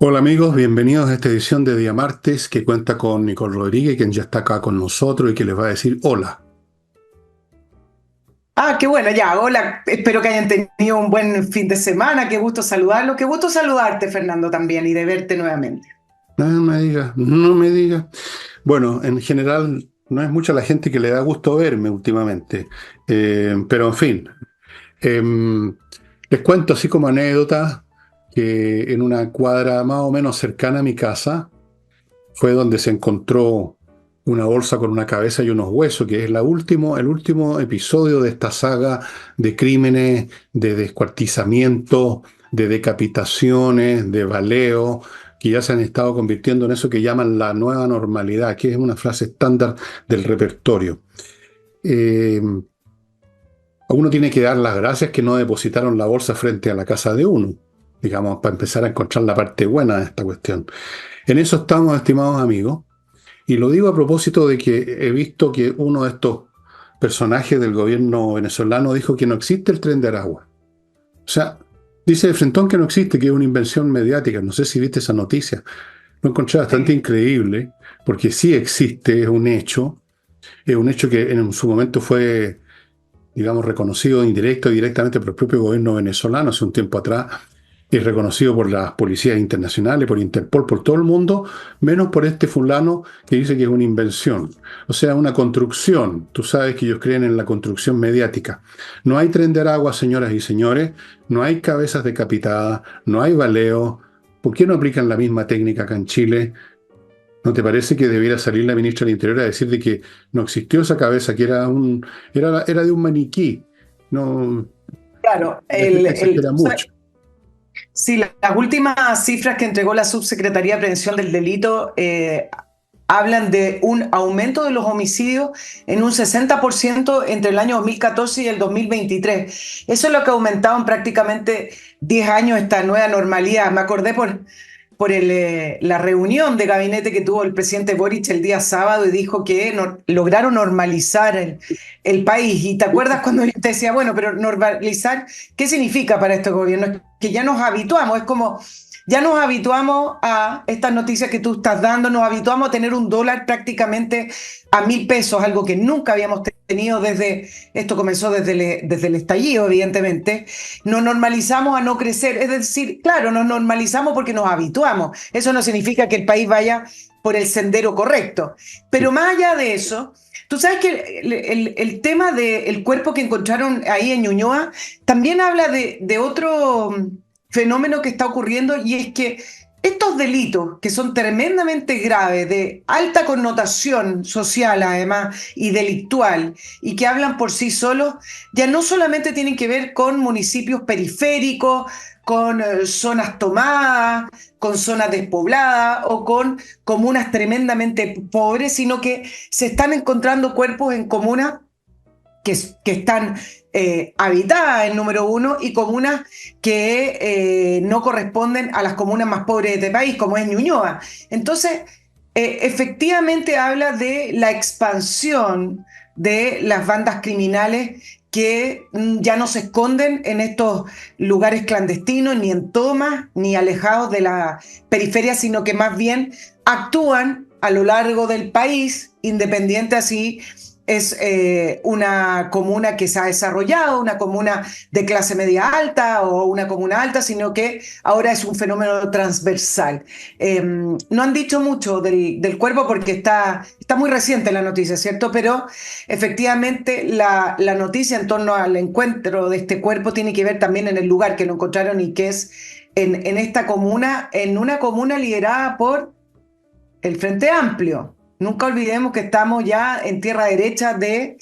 Hola amigos, bienvenidos a esta edición de Día Martes que cuenta con Nicole Rodríguez, quien ya está acá con nosotros y que les va a decir hola. Ah, qué bueno, ya, hola, espero que hayan tenido un buen fin de semana, qué gusto saludarlo, qué gusto saludarte, Fernando, también, y de verte nuevamente. No me diga, no me diga. Bueno, en general no es mucha la gente que le da gusto verme últimamente. Pero en fin, em, les cuento así como anécdota que en una cuadra más o menos cercana a mi casa fue donde se encontró una bolsa con una cabeza y unos huesos, que es el último episodio de esta saga de crímenes, de descuartizamiento, de decapitaciones, de baleo, que ya se han estado convirtiendo en eso que llaman la nueva normalidad, que es una frase estándar del repertorio. A uno tiene que dar las gracias que no depositaron la bolsa frente a la casa de uno, digamos, para empezar a encontrar la parte buena de esta cuestión. En eso estamos, estimados amigos. Y lo digo a propósito de que he visto que uno de estos personajes del gobierno venezolano dijo que no existe el tren de Aragua. O sea, dice de frentón que no existe, que es una invención mediática. No sé si viste esa noticia. Lo encontré bastante Sí. increíble, porque sí existe, es un hecho que en su momento fue, digamos, reconocido indirecto y directamente por el propio gobierno venezolano hace un tiempo atrás, y reconocido por las policías internacionales, por Interpol, por todo el mundo, menos por este fulano que dice que es una invención. O sea, una construcción. Tú sabes que ellos creen en la construcción mediática. No hay tren de Aragua, señoras y señores, no hay cabezas decapitadas, no hay baleo. ¿Por qué no aplican la misma técnica acá en Chile? ¿No te parece que debiera salir la ministra del Interior a decir de que no existió esa cabeza, que era de un maniquí? No, Claro, la gente exagera mucho. sí, las últimas cifras que entregó la Subsecretaría de Prevención del Delito hablan de un aumento de los homicidios en un 60% entre el año 2014 y el 2023. Eso es lo que ha aumentado en prácticamente 10 años esta nueva normalidad. Me acordé por la reunión de gabinete que tuvo el presidente Boric el día sábado y dijo que lograron normalizar el país. Y te acuerdas cuando yo te decía, bueno, pero normalizar, ¿qué significa para este gobierno? Que ya nos habituamos, es como, ya nos habituamos a estas noticias que tú estás dando, nos habituamos a tener un dólar prácticamente a 1.000 pesos, algo que nunca habíamos tenido esto comenzó desde el estallido, evidentemente. Nos normalizamos a no crecer, es decir, claro, nos normalizamos porque nos habituamos. Eso no significa que el país vaya por el sendero correcto. Pero más allá de eso, tú sabes que el tema del cuerpo que encontraron ahí en Ñuñoa también habla de otro fenómeno que está ocurriendo, y es que estos delitos, que son tremendamente graves, de alta connotación social además y delictual, y que hablan por sí solos, ya no solamente tienen que ver con municipios periféricos, con zonas tomadas, con zonas despobladas o con comunas tremendamente pobres, sino que se están encontrando cuerpos en comunas que están habitadas en número uno, y comunas que no corresponden a las comunas más pobres de este país, como es Ñuñoa. Entonces, efectivamente habla de la expansión de las bandas criminales que ya no se esconden en estos lugares clandestinos, ni en tomas, ni alejados de la periferia, sino que más bien actúan a lo largo del país, independiente así es una comuna que se ha desarrollado, una comuna de clase media alta o una comuna alta, sino que ahora es un fenómeno transversal. No han dicho mucho del cuerpo porque está muy reciente la noticia, ¿cierto? Pero efectivamente la noticia en torno al encuentro de este cuerpo tiene que ver también en el lugar que lo encontraron, y que es en esta comuna, en una comuna liderada por el Frente Amplio. Nunca olvidemos que estamos ya en tierra derecha de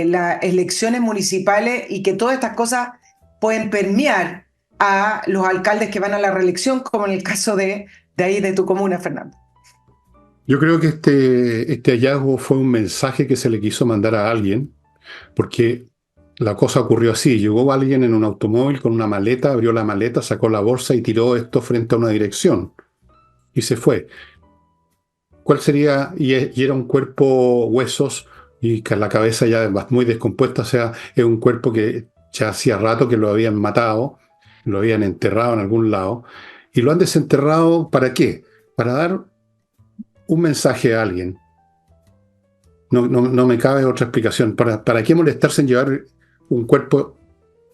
las elecciones municipales, y que todas estas cosas pueden permear a los alcaldes que van a la reelección, como en el caso de ahí de tu comuna, Fernando. Yo creo que este hallazgo fue un mensaje que se le quiso mandar a alguien, porque la cosa ocurrió así. Llegó alguien en un automóvil con una maleta, abrió la maleta, sacó la bolsa y tiró esto frente a una dirección y se fue. ¿Cuál sería? Y era un cuerpo, huesos y que la cabeza ya muy descompuesta, o sea, es un cuerpo que ya hacía rato que lo habían matado, lo habían enterrado en algún lado. Y lo han desenterrado, ¿para qué? Para dar un mensaje a alguien. No me cabe otra explicación. ¿Para qué molestarse en llevar un cuerpo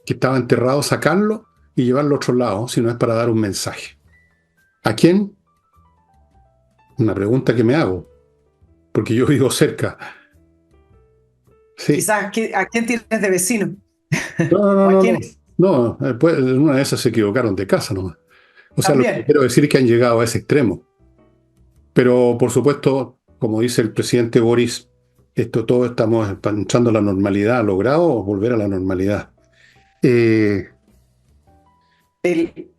que estaba enterrado, sacarlo y llevarlo a otro lado, si no es para dar un mensaje? ¿A quién? Una pregunta que me hago, porque yo vivo cerca. Sí. Quizás a quién tienes de vecino No, o no, a no, no. quiénes No, pues, en una de esas se equivocaron de casa nomás. O sea, lo que también. quiero decir es que han llegado a ese extremo. Pero, por supuesto, como dice el presidente Boris, todo estamos entrando a la normalidad. ¿Logrado volver a la normalidad? Eh, El-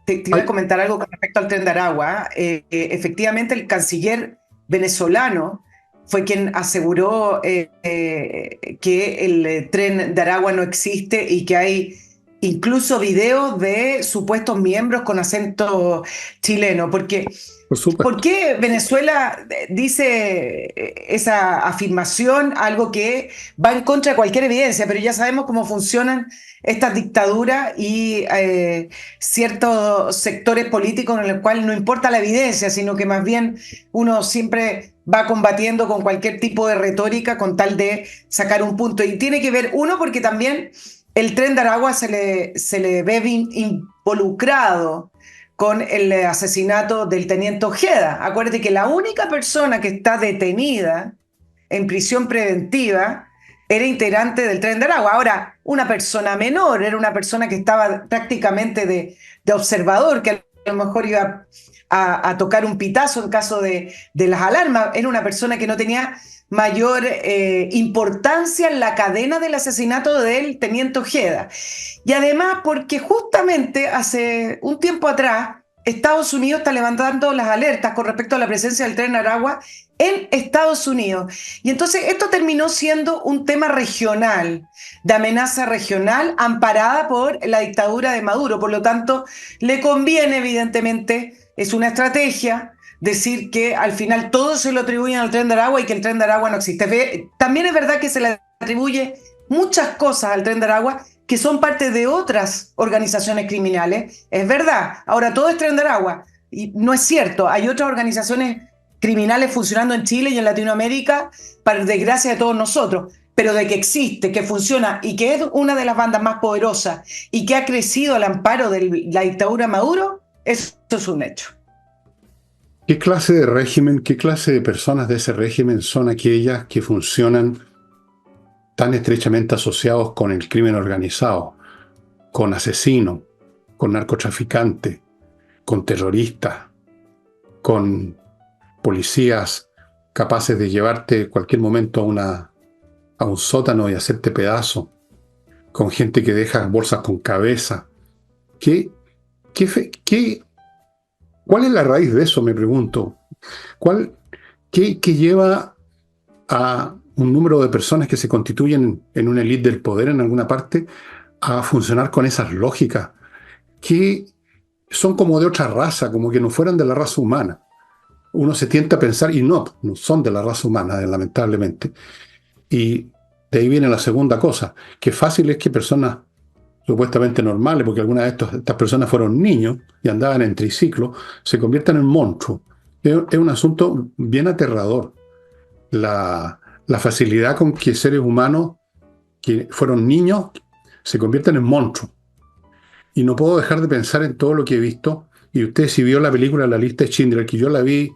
te iba a hay- comentar algo con respecto al tren de Aragua. Efectivamente, el canciller venezolano fue quien aseguró que el tren de Aragua no existe y que hay incluso videos de supuestos miembros con acento chileno, porque por ¿por supuesto. qué Venezuela dice esa afirmación, algo que va en contra de cualquier evidencia? Pero ya sabemos cómo funcionan estas dictaduras y ciertos sectores políticos en los cuales no importa la evidencia, sino que más bien uno siempre va combatiendo con cualquier tipo de retórica con tal de sacar un punto. Y tiene que ver, uno, porque también el tren de Aragua se le ve involucrado con el asesinato del teniente Ojeda. Acuérdate que la única persona que está detenida en prisión preventiva era integrante del Tren de Aragua. Ahora, una persona menor, era una persona que estaba prácticamente de observador, que a lo mejor iba a tocar un pitazo en caso de las alarmas. Era una persona que no tenía mayor importancia en la cadena del asesinato del teniente Ojeda. Y además porque justamente hace un tiempo atrás Estados Unidos está levantando las alertas con respecto a la presencia del tren Aragua en Estados Unidos. Y entonces esto terminó siendo un tema regional, de amenaza regional, amparada por la dictadura de Maduro. Por lo tanto, le conviene, evidentemente, es una estrategia decir que al final todo se lo atribuyen al tren de Aragua y que el tren de Aragua no existe. También es verdad que se le atribuye muchas cosas al tren de Aragua que son parte de otras organizaciones criminales. Es verdad. Ahora, todo es tren de Aragua. Y no es cierto. Hay otras organizaciones criminales funcionando en Chile y en Latinoamérica, para desgracia de todos nosotros. Pero de que existe, que funciona y que es una de las bandas más poderosas y que ha crecido al amparo de la dictadura de Maduro, eso es un hecho. ¿Qué clase de régimen, qué clase de personas de ese régimen son aquellas que funcionan tan estrechamente asociados con el crimen organizado, con asesinos, con narcotraficantes, con terroristas, con policías capaces de llevarte en cualquier momento a un sótano y hacerte pedazo, con gente que deja bolsas con cabeza? ¿Qué, qué, ¿Cuál es la raíz de eso, me pregunto? ¿Cuál, qué lleva a un número de personas que se constituyen en una élite del poder en alguna parte a funcionar con esas lógicas que son como de otra raza, como que no fueran de la raza humana? Uno se tienta a pensar, y no son de la raza humana, lamentablemente. Y de ahí viene la segunda cosa, que fácil es que personas supuestamente normales, porque algunas de estas personas fueron niños y andaban en triciclo, se conviertan en monstruos. Es un asunto bien aterrador. La facilidad con que seres humanos que fueron niños se convierten en monstruos. Y no puedo dejar de pensar en todo lo que he visto. Y usted, si vio la película La lista de Schindler, que yo la vi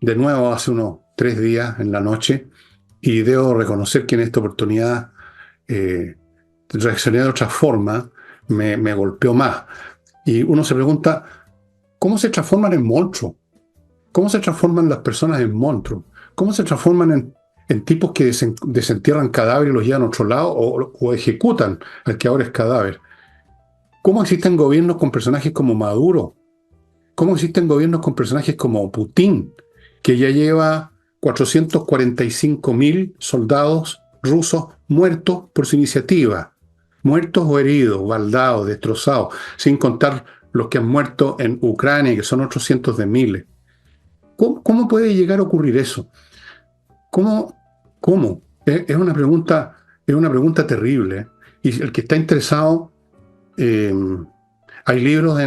de nuevo hace unos 3 días en la noche, y debo reconocer que en esta oportunidad reaccioné de otra forma, me golpeó más. Y uno se pregunta, ¿cómo se transforman en monstruos? ¿Cómo se transforman las personas en monstruos? ¿Cómo se transforman en tipos que desentierran cadáveres y los llevan a otro lado o ejecutan al que ahora es cadáver? ¿Cómo existen gobiernos con personajes como Maduro? ¿Cómo existen gobiernos con personajes como Putin, que ya lleva 445.000 soldados rusos muertos por su iniciativa? Muertos o heridos, baldados, destrozados, sin contar los que han muerto en Ucrania, que son otros cientos de miles. ¿Cómo puede llegar a ocurrir eso? ¿Cómo? ¿Cómo? Es una pregunta terrible. Y el que está interesado, eh, hay libros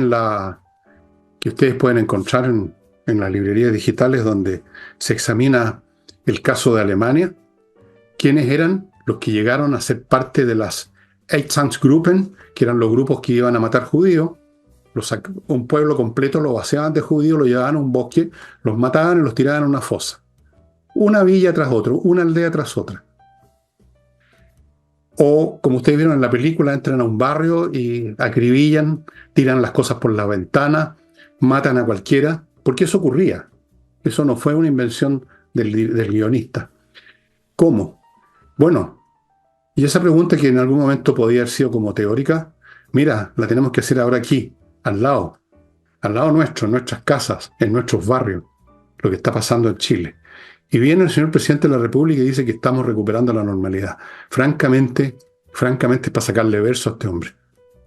que ustedes pueden encontrar en las librerías digitales donde se examina el caso de Alemania, quiénes eran los que llegaron a ser parte de las Einsatzgruppen, que eran los grupos que iban a matar judíos. Un pueblo completo lo vaciaban de judíos, lo llevaban a un bosque, los mataban y los tiraban a una fosa. Una villa tras otra, una aldea tras otra. O, como ustedes vieron en la película, entran a un barrio y acribillan, tiran las cosas por la ventana, matan a cualquiera, porque eso ocurría. Eso no fue una invención del guionista. ¿Cómo? Bueno, y esa pregunta que en algún momento podía haber sido como teórica, mira, la tenemos que hacer ahora aquí, al lado nuestro, en nuestras casas, en nuestros barrios, lo que está pasando en Chile. Y viene el señor presidente de la República y dice que estamos recuperando la normalidad. Francamente es para sacarle verso a este hombre.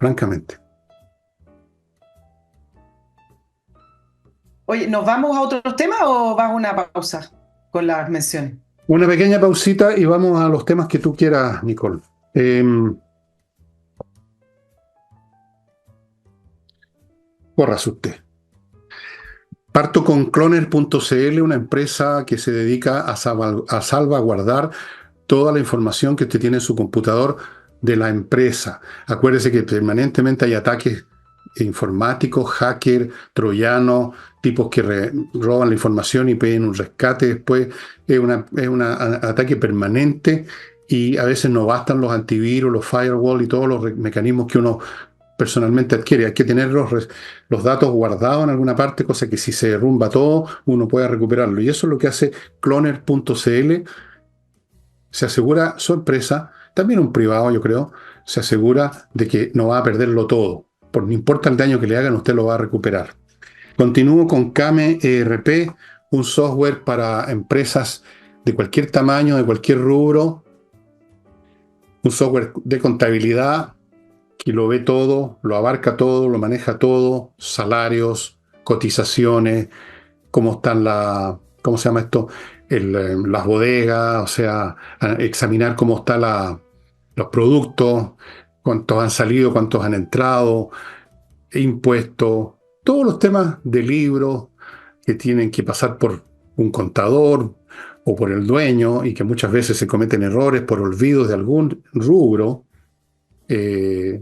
Francamente. Oye, ¿nos vamos a otros temas o vas a una pausa con las menciones? Una pequeña pausita y vamos a los temas que tú quieras, Nicole. Córrase usted. Parto con Cloner.cl, una empresa que se dedica a salvaguardar toda la información que usted tiene en su computador de la empresa. Acuérdese que permanentemente hay ataques informáticos, hackers, troyanos, tipos que roban la información y piden un rescate después. Es un ataque permanente y a veces no bastan los antivirus, los firewall y todos los mecanismos que uno personalmente adquiere. Hay que tener los datos guardados en alguna parte, cosa que si se derrumba todo, uno pueda recuperarlo. Y eso es lo que hace Cloner.cl. Se asegura su empresa, también un privado yo creo, se asegura de que no va a perderlo todo. No importa el daño que le hagan, usted lo va a recuperar. Continúo con Kame ERP, un software para empresas de cualquier tamaño, de cualquier rubro, un software de contabilidad que lo ve todo, lo abarca todo, lo maneja todo, salarios, cotizaciones, cómo están ¿cómo se llama esto? Las bodegas, o sea, examinar cómo están los productos, cuántos han salido, cuántos han entrado, impuestos, todos los temas de libros que tienen que pasar por un contador o por el dueño y que muchas veces se cometen errores por olvidos de algún rubro.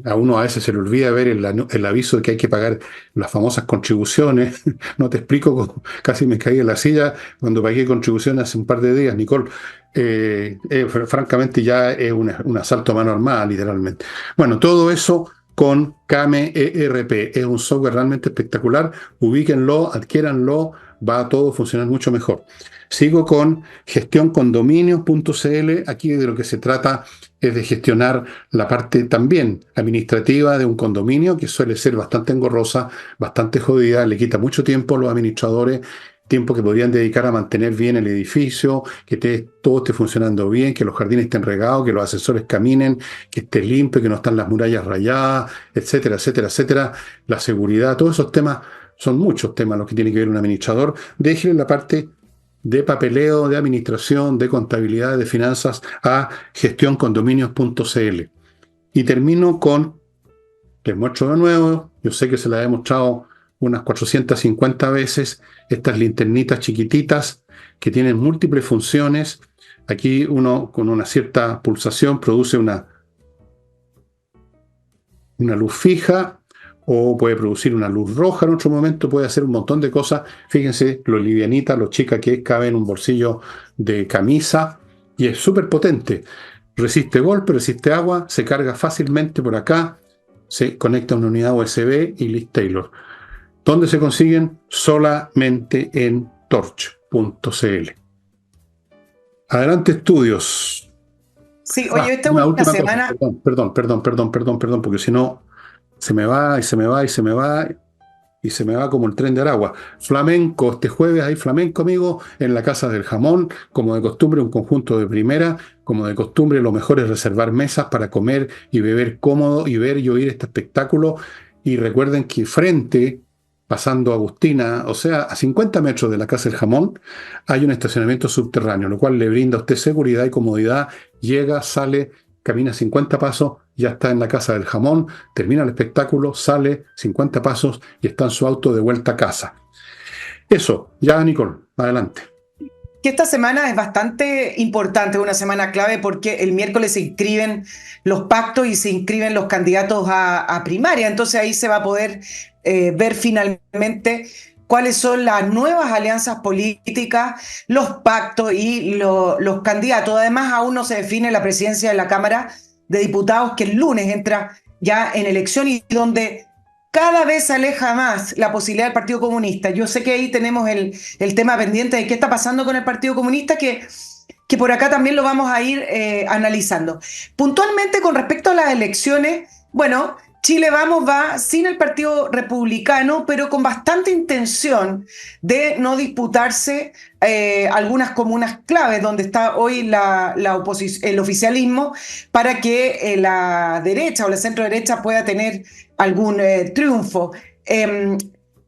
A uno a veces se le olvida ver el aviso de que hay que pagar las famosas contribuciones. No te explico, casi me caí en la silla cuando pagué contribuciones hace un par de días, Nicole. Francamente ya es un asalto a mano armada, literalmente. Bueno, todo eso con Kame ERP. Es un software realmente espectacular. Ubíquenlo, adquiéranlo, va a todo funcionar mucho mejor. Sigo con gestioncondominios.cl. Aquí de lo que se trata es de gestionar la parte también administrativa de un condominio, que suele ser bastante engorrosa, bastante jodida, le quita mucho tiempo a los administradores, tiempo que podrían dedicar a mantener bien el edificio, que todo esté funcionando bien, que los jardines estén regados, que los ascensores caminen, que esté limpio, que no están las murallas rayadas, etcétera, etcétera, etcétera. La seguridad, todos esos temas, son muchos temas los que tiene que ver un administrador. Déjenle la parte de papeleo, de administración, de contabilidad, de finanzas a gestioncondominios.cl. Y termino les muestro de nuevo, yo sé que se la he mostrado unas 450 veces, estas linternitas chiquititas que tienen múltiples funciones. Aquí uno con una cierta pulsación produce una luz fija, o puede producir una luz roja en otro momento, puede hacer un montón de cosas. Fíjense lo livianita, lo chica que es, cabe en un bolsillo de camisa y es súper potente. Resiste golpe, resiste agua, se carga fácilmente por acá, se conecta a una unidad USB y Liz Taylor. ¿Dónde se consiguen? Solamente en torch.cl. Adelante, estudios. Sí, oye, esta es una semana. Perdón, porque si no se me va y se me va y se me va y se me va como el tren de Aragua. Flamenco, este jueves hay flamenco, amigo, en la Casa del Jamón. Como de costumbre, un conjunto de primera. Como de costumbre, lo mejor es reservar mesas para comer y beber cómodo y ver y oír este espectáculo. Y recuerden que frente, pasando Agustina, o sea, a 50 metros de la Casa del Jamón, hay un estacionamiento subterráneo, lo cual le brinda a usted seguridad y comodidad. Llega, sale camina 50 pasos, ya está en la casa del jamón, termina el espectáculo, sale 50 pasos y está en su auto de vuelta a casa. Eso, ya Nicole, adelante. Que esta semana es bastante importante, una semana clave porque el miércoles se inscriben los pactos y se inscriben los candidatos a primaria, entonces ahí se va a poder ver finalmente cuáles son las nuevas alianzas políticas, los pactos y los candidatos. Además, aún no se define la presidencia de la Cámara de Diputados, que el lunes entra ya en elección y donde cada vez se aleja más la posibilidad del Partido Comunista. Yo sé que ahí tenemos el tema pendiente de qué está pasando con el Partido Comunista, que por acá también lo vamos a ir analizando. Puntualmente con respecto a las elecciones, bueno, Chile Vamos va sin el Partido Republicano, pero con bastante intención de no disputarse algunas comunas claves donde está hoy el oficialismo para que la derecha o la centro derecha pueda tener algún triunfo.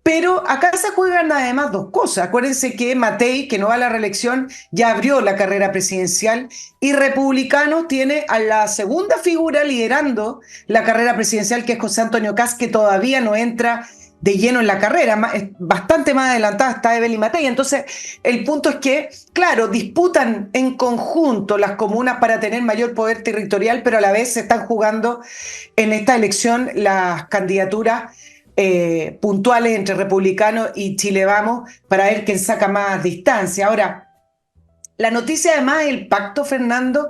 Pero acá se juegan además dos cosas. Acuérdense que Matei, que no va a la reelección, ya abrió la carrera presidencial y Republicanos tiene a la segunda figura liderando la carrera presidencial, que es José Antonio Kast, que todavía no entra de lleno en la carrera, bastante más adelantada está Evelyn Matei. Entonces, el punto es que, claro, disputan en conjunto las comunas para tener mayor poder territorial, pero a la vez se están jugando en esta elección las candidaturas puntuales entre Republicanos y Chile Vamos para ver quién saca más distancia. Ahora, la noticia además es el pacto, Fernando,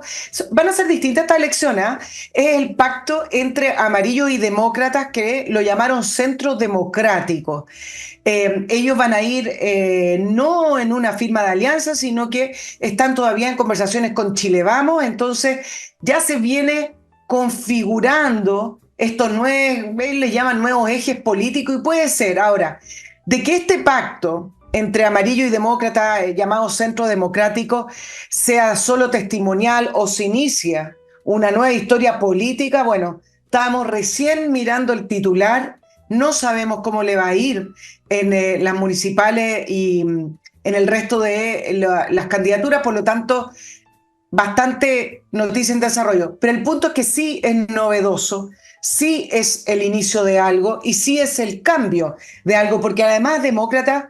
van a ser distintas estas elecciones, es el pacto entre amarillos y demócratas que lo llamaron Centro Democrático. Ellos van a ir no en una firma de alianza, sino que están todavía en conversaciones con Chile Vamos, entonces ya se viene configurando estos nuevos, les llaman nuevos ejes políticos, y puede ser ahora, de que este pacto entre amarillo y demócrata, llamado Centro Democrático, sea solo testimonial o se inicia una nueva historia política. Bueno, estamos recién mirando el titular, no sabemos cómo le va a ir en las municipales y en el resto de las candidaturas, por lo tanto, bastante noticia en desarrollo. Pero el punto es que sí es novedoso, sí es el inicio de algo y sí es el cambio de algo, porque además demócrata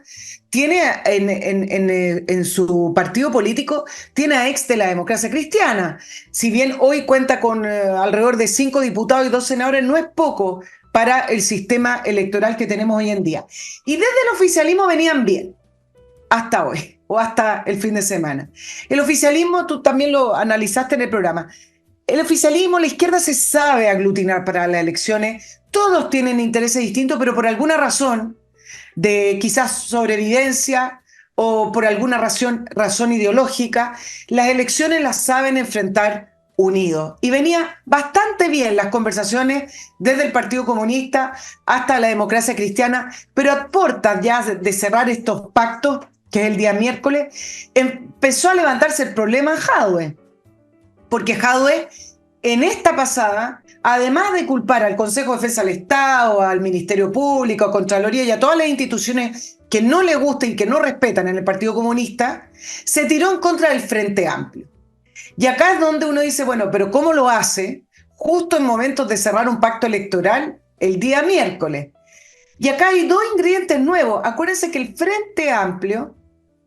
tiene en su partido político, tiene a ex de la democracia cristiana. Si bien hoy cuenta con alrededor de 5 diputados y 2 senadores, no es poco para el sistema electoral que tenemos hoy en día. Y desde el oficialismo venían bien, hasta hoy, o hasta el fin de semana. El oficialismo, tú también lo analizaste en el programa, el oficialismo, la izquierda se sabe aglutinar para las elecciones, todos tienen intereses distintos, pero por alguna razón, de quizás sobrevivencia o por alguna razón ideológica, las elecciones las saben enfrentar unidos. Y venía bastante bien las conversaciones desde el Partido Comunista hasta la democracia cristiana, pero a puertas ya de cerrar estos pactos, que es el día miércoles, empezó a levantarse el problema en Jadwe, porque Jadwe en esta pasada, además de culpar al Consejo de Defensa del Estado, al Ministerio Público, a Contraloría y a todas las instituciones que no le gustan y que no respetan en el Partido Comunista, se tiró en contra del Frente Amplio. Y acá es donde uno dice, bueno, pero ¿cómo lo hace? Justo en momentos de cerrar un pacto electoral el día miércoles. Y acá hay dos ingredientes nuevos. Acuérdense que el Frente Amplio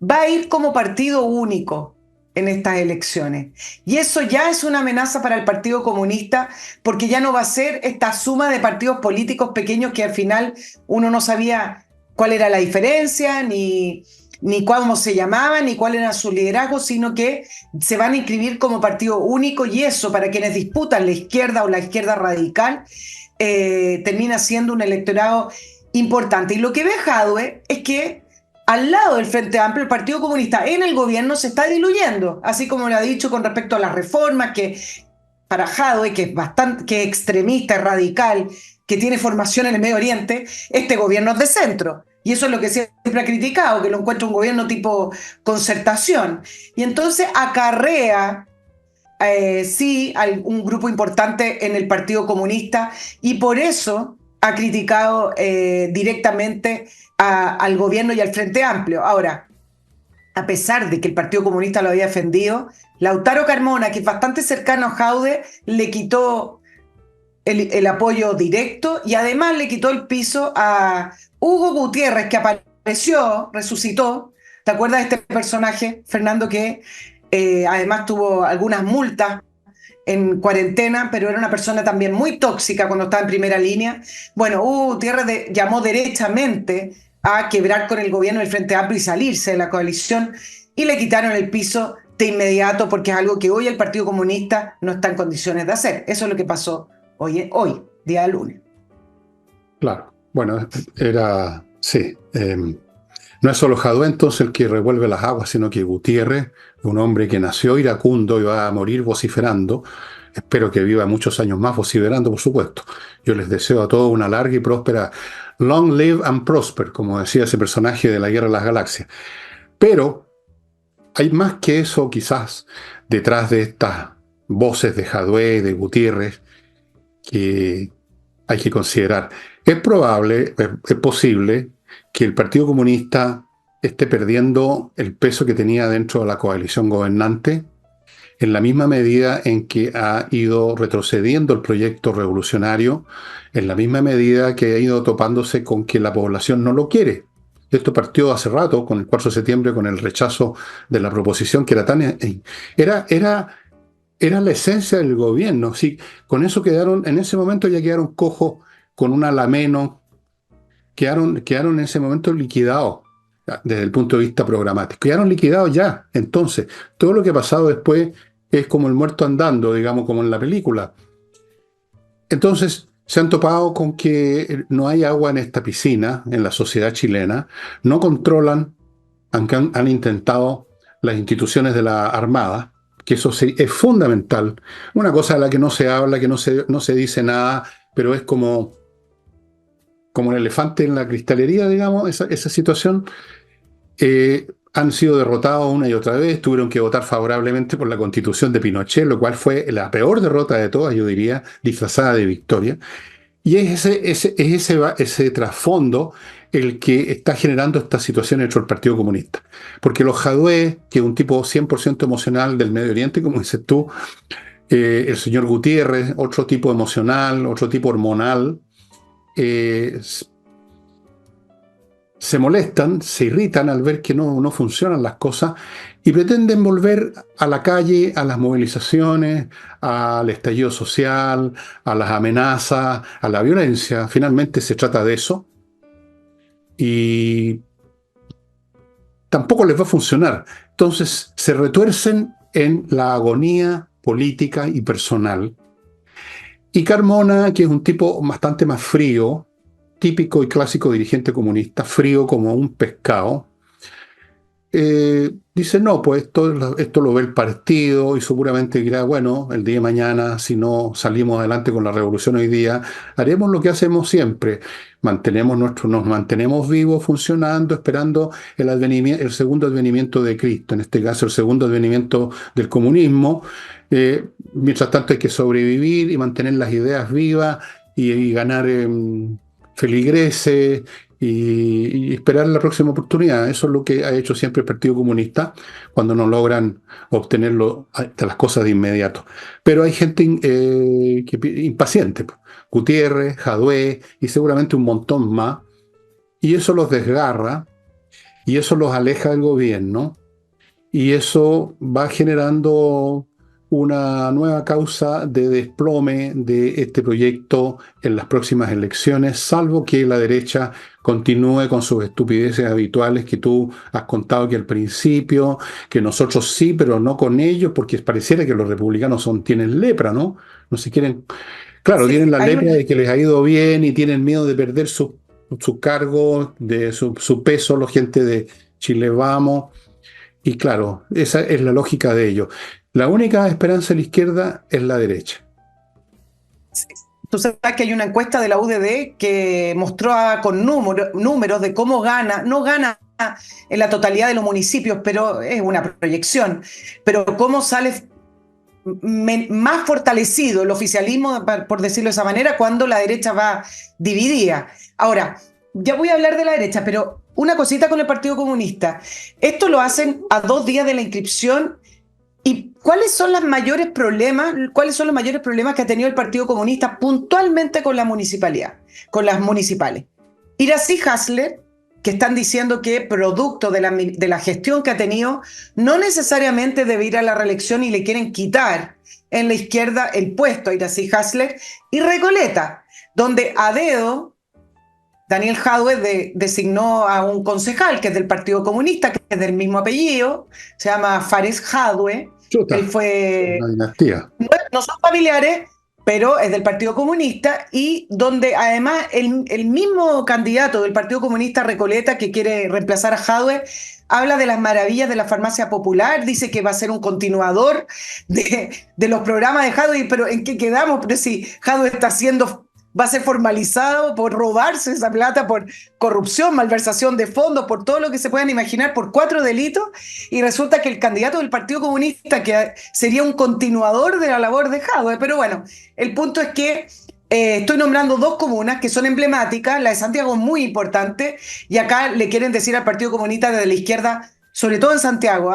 va a ir como partido único en estas elecciones. Y eso ya es una amenaza para el Partido Comunista, porque ya no va a ser esta suma de partidos políticos pequeños que al final uno no sabía cuál era la diferencia, ni cómo se llamaban, ni cuál era su liderazgo, sino que se van a inscribir como partido único, y eso para quienes disputan la izquierda o la izquierda radical termina siendo un electorado importante. Y lo que ve Jadwe es que al lado del Frente Amplio, el Partido Comunista en el gobierno se está diluyendo, así como lo ha dicho con respecto a las reformas, que para Jadwe, que es extremista, es radical, que tiene formación en el Medio Oriente, este gobierno es de centro. Y eso es lo que siempre ha criticado, que lo encuentra un gobierno tipo concertación. Y entonces acarrea, sí, un grupo importante en el Partido Comunista, y por eso ha criticado directamente al gobierno y al Frente Amplio. Ahora, a pesar de que el Partido Comunista lo había defendido, Lautaro Carmona, que es bastante cercano a Jaude, le quitó el apoyo directo y además le quitó el piso a Hugo Gutiérrez, que apareció, resucitó. ¿Te acuerdas de este personaje, Fernando, que además tuvo algunas multas en cuarentena, pero era una persona también muy tóxica cuando estaba en primera línea? Bueno, Hugo Gutiérrez llamó derechamente a quebrar con el gobierno del Frente Amplio y salirse de la coalición, y le quitaron el piso de inmediato, porque es algo que hoy el Partido Comunista no está en condiciones de hacer. Eso es lo que pasó hoy, día de lunes. Claro. Bueno, sí. No es solo Jadwe entonces el que revuelve las aguas, sino que Gutiérrez, un hombre que nació iracundo y va a morir vociferando. Espero que viva muchos años más vociferando, por supuesto. Yo les deseo a todos una larga y próspera Long Live and Prosper, como decía ese personaje de la Guerra de las Galaxias. Pero hay más que eso quizás detrás de estas voces de Jadwe, de Gutiérrez, que hay que considerar. Es probable, es posible que el Partido Comunista esté perdiendo el peso que tenía dentro de la coalición gobernante en la misma medida en que ha ido retrocediendo el proyecto revolucionario, en la misma medida que ha ido topándose con que la población no lo quiere. Esto partió hace rato, con el 4 de septiembre, con el rechazo de la proposición que era tan... Era la esencia del gobierno. Sí, con eso quedaron, en ese momento ya quedaron cojos con un ala menos, quedaron en ese momento liquidados desde el punto de vista programático. Quedaron liquidados ya. Entonces, todo lo que ha pasado después es como el muerto andando, digamos, como en la película. Entonces, se han topado con que no hay agua en esta piscina, en la sociedad chilena, no controlan, aunque han intentado las instituciones de la Armada, que eso sí, es fundamental. Una cosa de la que no se habla, que no se dice nada, pero es como el elefante en la cristalería, digamos, esa situación. Han sido derrotados una y otra vez, tuvieron que votar favorablemente por la constitución de Pinochet, lo cual fue la peor derrota de todas, yo diría, disfrazada de victoria. Y es ese trasfondo el que está generando esta situación dentro del Partido Comunista. Porque los Jadwe, que es un tipo 100% emocional del Medio Oriente, como dices tú, el señor Gutiérrez, otro tipo emocional, otro tipo hormonal, se molestan, se irritan al ver que no funcionan las cosas y pretenden volver a la calle, a las movilizaciones, al estallido social, a las amenazas, a la violencia. Finalmente se trata de eso y tampoco les va a funcionar. Entonces se retuercen en la agonía política y personal. Y Carmona, que es un tipo bastante más frío, típico y clásico dirigente comunista, frío como un pescado, dice, no, pues esto lo ve el partido y seguramente dirá, bueno, el día de mañana, si no salimos adelante con la revolución hoy día, haremos lo que hacemos siempre, nos mantenemos vivos, funcionando, esperando el segundo advenimiento de Cristo, en este caso el segundo advenimiento del comunismo. Mientras tanto hay que sobrevivir y mantener las ideas vivas y ganar feligreses y esperar la próxima oportunidad. Eso es lo que ha hecho siempre el Partido Comunista cuando no logran obtenerlo de las cosas de inmediato. Pero hay gente impaciente, Gutiérrez, Jadwe y seguramente un montón más, y eso los desgarra y eso los aleja del gobierno y eso va generando una nueva causa de desplome de este proyecto en las próximas elecciones, salvo que la derecha continúe con sus estupideces habituales que tú has contado que al principio, que nosotros sí, pero no con ellos, porque pareciera que los republicanos tienen lepra, ¿no? No se quieren... Claro, sí, tienen la lepra de que les ha ido bien y tienen miedo de perder su cargo, de su peso, la gente de Chile Vamos. Y claro, esa es la lógica de ellos. La única esperanza de la izquierda es la derecha. Tú sabes que hay una encuesta de la UDD que mostró con números de cómo no gana en la totalidad de los municipios, pero es una proyección, pero cómo sale más fortalecido el oficialismo, por decirlo de esa manera, cuando la derecha va dividida. Ahora, ya voy a hablar de la derecha, pero una cosita con el Partido Comunista. Esto lo hacen a 2 días de la inscripción. ¿Y cuáles son los mayores problemas que ha tenido el Partido Comunista puntualmente con la municipalidad, con las municipales? Iracy Hasler, que están diciendo que producto de la gestión que ha tenido, no necesariamente debe ir a la reelección y le quieren quitar en la izquierda el puesto a Iracy Hasler, y Recoleta, donde a dedo Daniel Jadwe designó a un concejal que es del Partido Comunista, que es del mismo apellido, se llama Fares Jadwe. Chuta, Él fue, una dinastía. no son familiares, pero es del Partido Comunista, y donde además el mismo candidato del Partido Comunista, Recoleta, que quiere reemplazar a Jadwe, habla de las maravillas de la farmacia popular, dice que va a ser un continuador de los programas de Jadwe, pero ¿en qué quedamos? Pero si Jadwe va a ser formalizado por robarse esa plata, por corrupción, malversación de fondos, por todo lo que se puedan imaginar, por 4 delitos, y resulta que el candidato del Partido Comunista, que sería un continuador de la labor de Jadwe. Pero bueno, el punto es que estoy nombrando 2 comunas que son emblemáticas, la de Santiago es muy importante, y acá le quieren decir al Partido Comunista desde la izquierda, sobre todo en Santiago,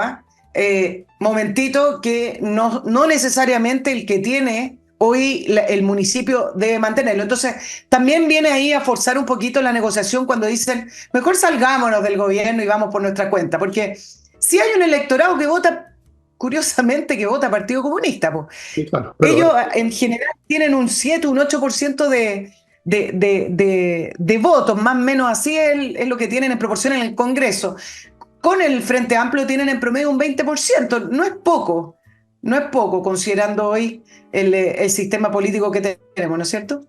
momentito, que no necesariamente el que tiene hoy el municipio debe mantenerlo. Entonces, también viene ahí a forzar un poquito la negociación cuando dicen, mejor salgámonos del gobierno y vamos por nuestra cuenta, porque si hay un electorado que vota, curiosamente, que vota Partido Comunista, pues. Sí, claro, pero Ellos en general tienen un 7, un 8% de votos, más o menos así es lo que tienen en proporción en el Congreso. Con el Frente Amplio tienen en promedio un 20%, no es poco. No es poco, considerando hoy el sistema político que tenemos, ¿no es cierto?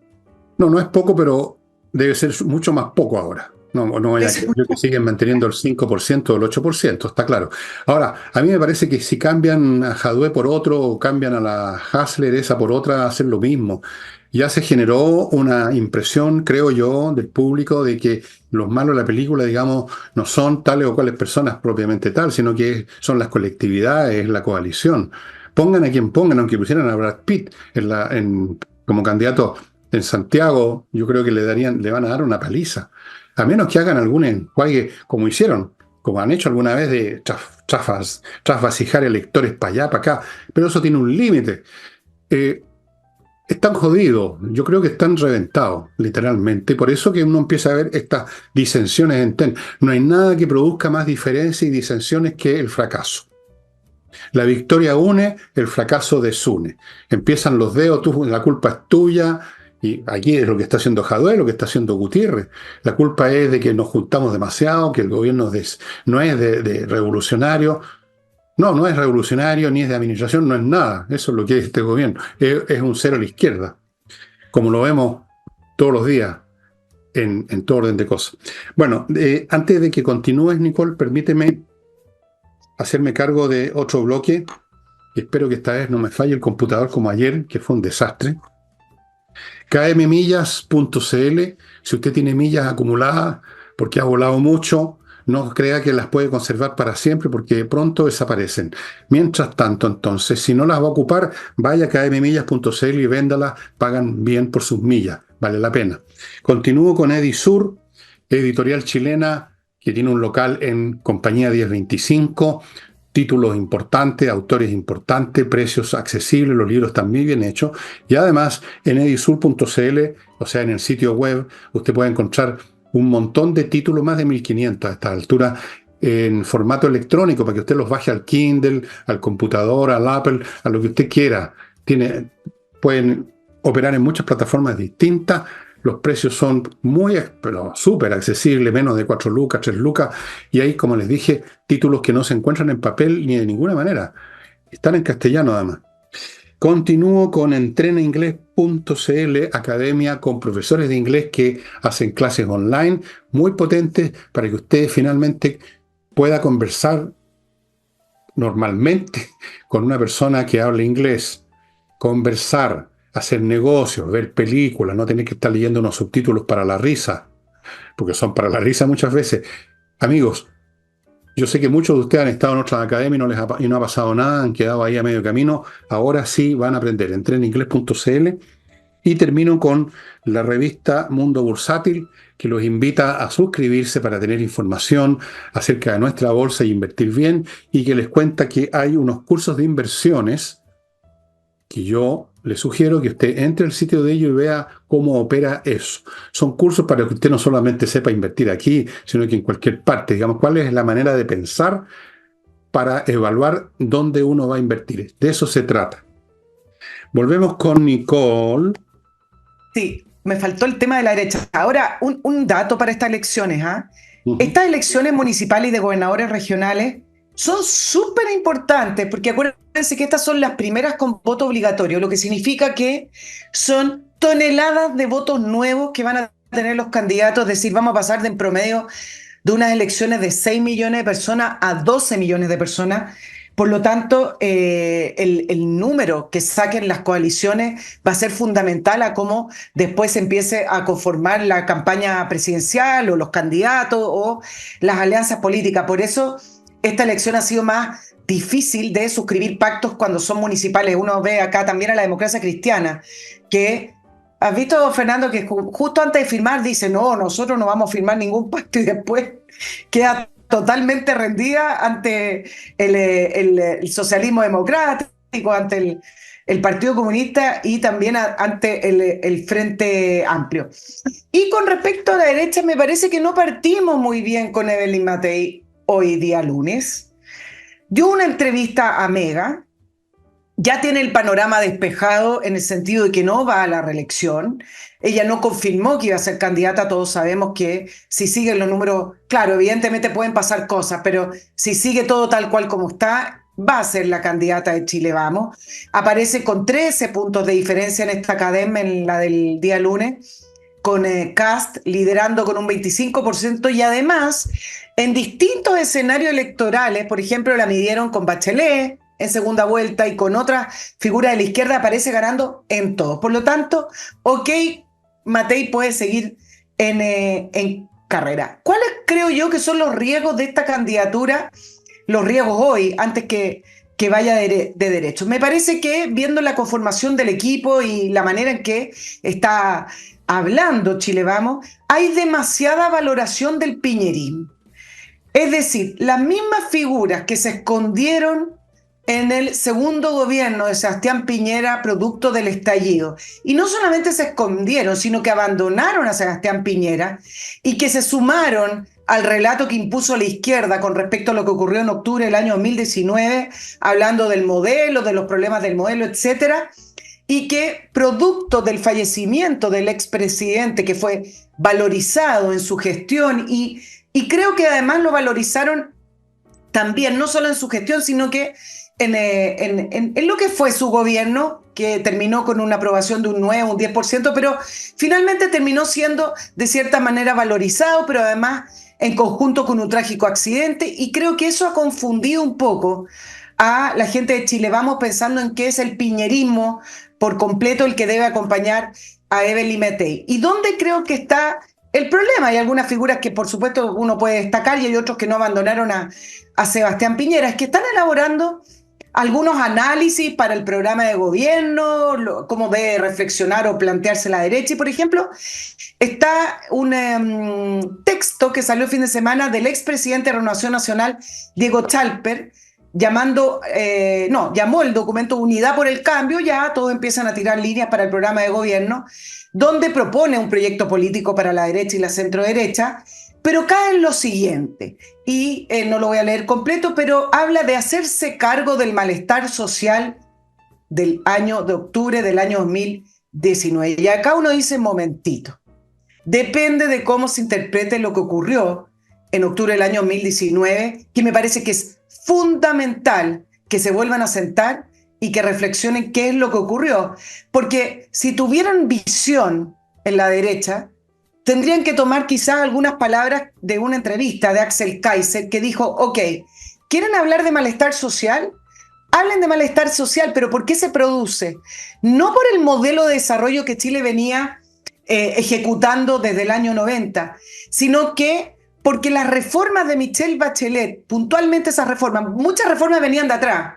no es poco, pero debe ser mucho más poco ahora. No vaya a creer que siguen manteniendo el 5% o el 8%, está claro. Ahora, a mí me parece que si cambian a Jadwe por otro o cambian a la Hasler esa por otra, hacen lo mismo. Ya se generó una impresión, creo yo, del público de que los malos de la película, digamos, no son tales o cuales personas propiamente tal, sino que son las colectividades, la coalición. Pongan a quien pongan, aunque pusieran a Brad Pitt como candidato en Santiago, yo creo que le van a dar una paliza. A menos que hagan algún enjuague, como hicieron, como han hecho alguna vez de trasvasijar electores para allá, para acá. Pero eso tiene un límite. Están jodidos, yo creo que están reventados, literalmente. Por eso que uno empieza a ver estas disensiones internas. No hay nada que produzca más diferencia y disensiones que el fracaso. La victoria une, el fracaso desune. Empiezan los dedos, la culpa es tuya, y aquí es lo que está haciendo Jadwe, lo que está haciendo Gutiérrez. La culpa es de que nos juntamos demasiado, que el gobierno no es de revolucionario. No es revolucionario, ni es de administración, no es nada. Eso es lo que es este gobierno. Es un cero a la izquierda, como lo vemos todos los días en todo orden de cosas. Bueno, antes de que continúes, Nicole, permíteme hacerme cargo de otro bloque. Espero que esta vez no me falle el computador como ayer, que fue un desastre. kmmillas.cl, si usted tiene millas acumuladas porque ha volado mucho, no crea que las puede conservar para siempre porque pronto desaparecen. Mientras tanto, entonces, si no las va a ocupar, vaya a kmmillas.cl y véndalas, pagan bien por sus millas, vale la pena. Continúo con Edisur, editorial chilena que tiene un local en Compañía 1025, títulos importantes, autores importantes, precios accesibles, los libros están muy bien hechos, y además en edisur.cl, o sea, en el sitio web, usted puede encontrar un montón de títulos, más de 1500 a esta altura, en formato electrónico, para que usted los baje al Kindle, al computador, al Apple, a lo que usted quiera. Pueden operar en muchas plataformas distintas. Los precios son pero súper accesibles, menos de 4 lucas, 3 lucas. Y hay, como les dije, títulos que no se encuentran en papel ni de ninguna manera. Están en castellano, además. Continúo con entrenainglés.cl, academia con profesores de inglés que hacen clases online muy potentes para que usted finalmente pueda conversar normalmente con una persona que hable inglés. Conversar, hacer negocios, ver películas, no tener que estar leyendo unos subtítulos para la risa, porque son para la risa muchas veces. Amigos, yo sé que muchos de ustedes han estado en otras academias y no ha pasado nada, han quedado ahí a medio camino. Ahora sí van a aprender. Entré en inglés.cl y termino con la revista Mundo Bursátil, que los invita a suscribirse para tener información acerca de nuestra bolsa y invertir bien, y que les cuenta que hay unos cursos de inversiones que yo le sugiero que usted entre al sitio de ellos y vea cómo opera eso. Son cursos para que usted no solamente sepa invertir aquí, sino que en cualquier parte, digamos, cuál es la manera de pensar para evaluar dónde uno va a invertir. De eso se trata. Volvemos con Nicole. Sí, me faltó el tema de la derecha. Ahora, un dato para estas elecciones, ¿ah? Ujú. Estas elecciones municipales y de gobernadores regionales son súper importantes porque acuérdense que estas son las primeras con voto obligatorio, lo que significa que son toneladas de votos nuevos que van a tener los candidatos, es decir, vamos a pasar de en promedio de unas elecciones de 6 millones de personas a 12 millones de personas. Por lo tanto, el número que saquen las coaliciones va a ser fundamental a cómo después se empiece a conformar la campaña presidencial o los candidatos o las alianzas políticas. Por eso, esta elección ha sido más difícil de suscribir pactos cuando son municipales. Uno ve acá también a la democracia cristiana, que has visto, Fernando, que justo antes de firmar dice, no, nosotros no vamos a firmar ningún pacto y después queda totalmente rendida ante el socialismo democrático, ante el Partido Comunista y también ante el Frente Amplio. Y con respecto a la derecha, me parece que no partimos muy bien con Evelyn Matei hoy día lunes. Dio una entrevista a Mega, ya tiene el panorama despejado en el sentido de que no va a la reelección. Ella no confirmó que iba a ser candidata. Todos sabemos que si siguen los números, claro, evidentemente pueden pasar cosas, pero si sigue todo tal cual como está, va a ser la candidata de Chile Vamos. Aparece con 13 puntos de diferencia en esta academia, en la del día lunes, con Kast liderando con un 25% y además en distintos escenarios electorales, por ejemplo, la midieron con Bachelet en segunda vuelta y con otras figuras de la izquierda, aparece ganando en todo. Por lo tanto, ok, Matei puede seguir en carrera. ¿Cuáles creo yo que son los riesgos de esta candidatura? Los riesgos hoy, antes que vaya de derecho. Me parece que viendo la conformación del equipo y la manera en que está hablando Chile Vamos, hay demasiada valoración del piñerismo. Es decir, las mismas figuras que se escondieron en el segundo gobierno de Sebastián Piñera, producto del estallido. Y no solamente se escondieron, sino que abandonaron a Sebastián Piñera y que se sumaron al relato que impuso la izquierda con respecto a lo que ocurrió en octubre del año 2019, hablando del modelo, de los problemas del modelo, etcétera, y que producto del fallecimiento del expresidente, que fue valorizado en su gestión y creo que además lo valorizaron también, no solo en su gestión, sino que en lo que fue su gobierno, que terminó con una aprobación de un 9, un 10%, pero finalmente terminó siendo de cierta manera valorizado, pero además en conjunto con un trágico accidente, y creo que eso ha confundido un poco a la gente de Chile Vamos pensando en que es el piñerismo por completo el que debe acompañar a Evelyn Matei. ¿Y dónde creo que está el problema? Hay algunas figuras que por supuesto uno puede destacar y hay otros que no abandonaron a Sebastián Piñera, es que están elaborando algunos análisis para el programa de gobierno, cómo debe reflexionar o plantearse la derecha. Y, por ejemplo, está un texto que salió el fin de semana del expresidente de Renovación Nacional, Diego Chalper, llamó el documento Unidad por el Cambio, ya todos empiezan a tirar líneas para el programa de gobierno, donde propone un proyecto político para la derecha y la centroderecha, pero cae en lo siguiente, y no lo voy a leer completo, pero habla de hacerse cargo del malestar social de octubre del año 2019. Y acá uno dice, momentito, depende de cómo se interprete lo que ocurrió en octubre del año 2019, que me parece que es fundamental que se vuelvan a sentar y que reflexionen qué es lo que ocurrió. Porque si tuvieran visión en la derecha, tendrían que tomar quizás algunas palabras de una entrevista de Axel Kaiser que dijo, ok, ¿quieren hablar de malestar social? Hablen de malestar social, pero ¿por qué se produce? No por el modelo de desarrollo que Chile venía ejecutando desde el año 90, sino que porque las reformas de Michelle Bachelet, puntualmente esas reformas, muchas reformas venían de atrás,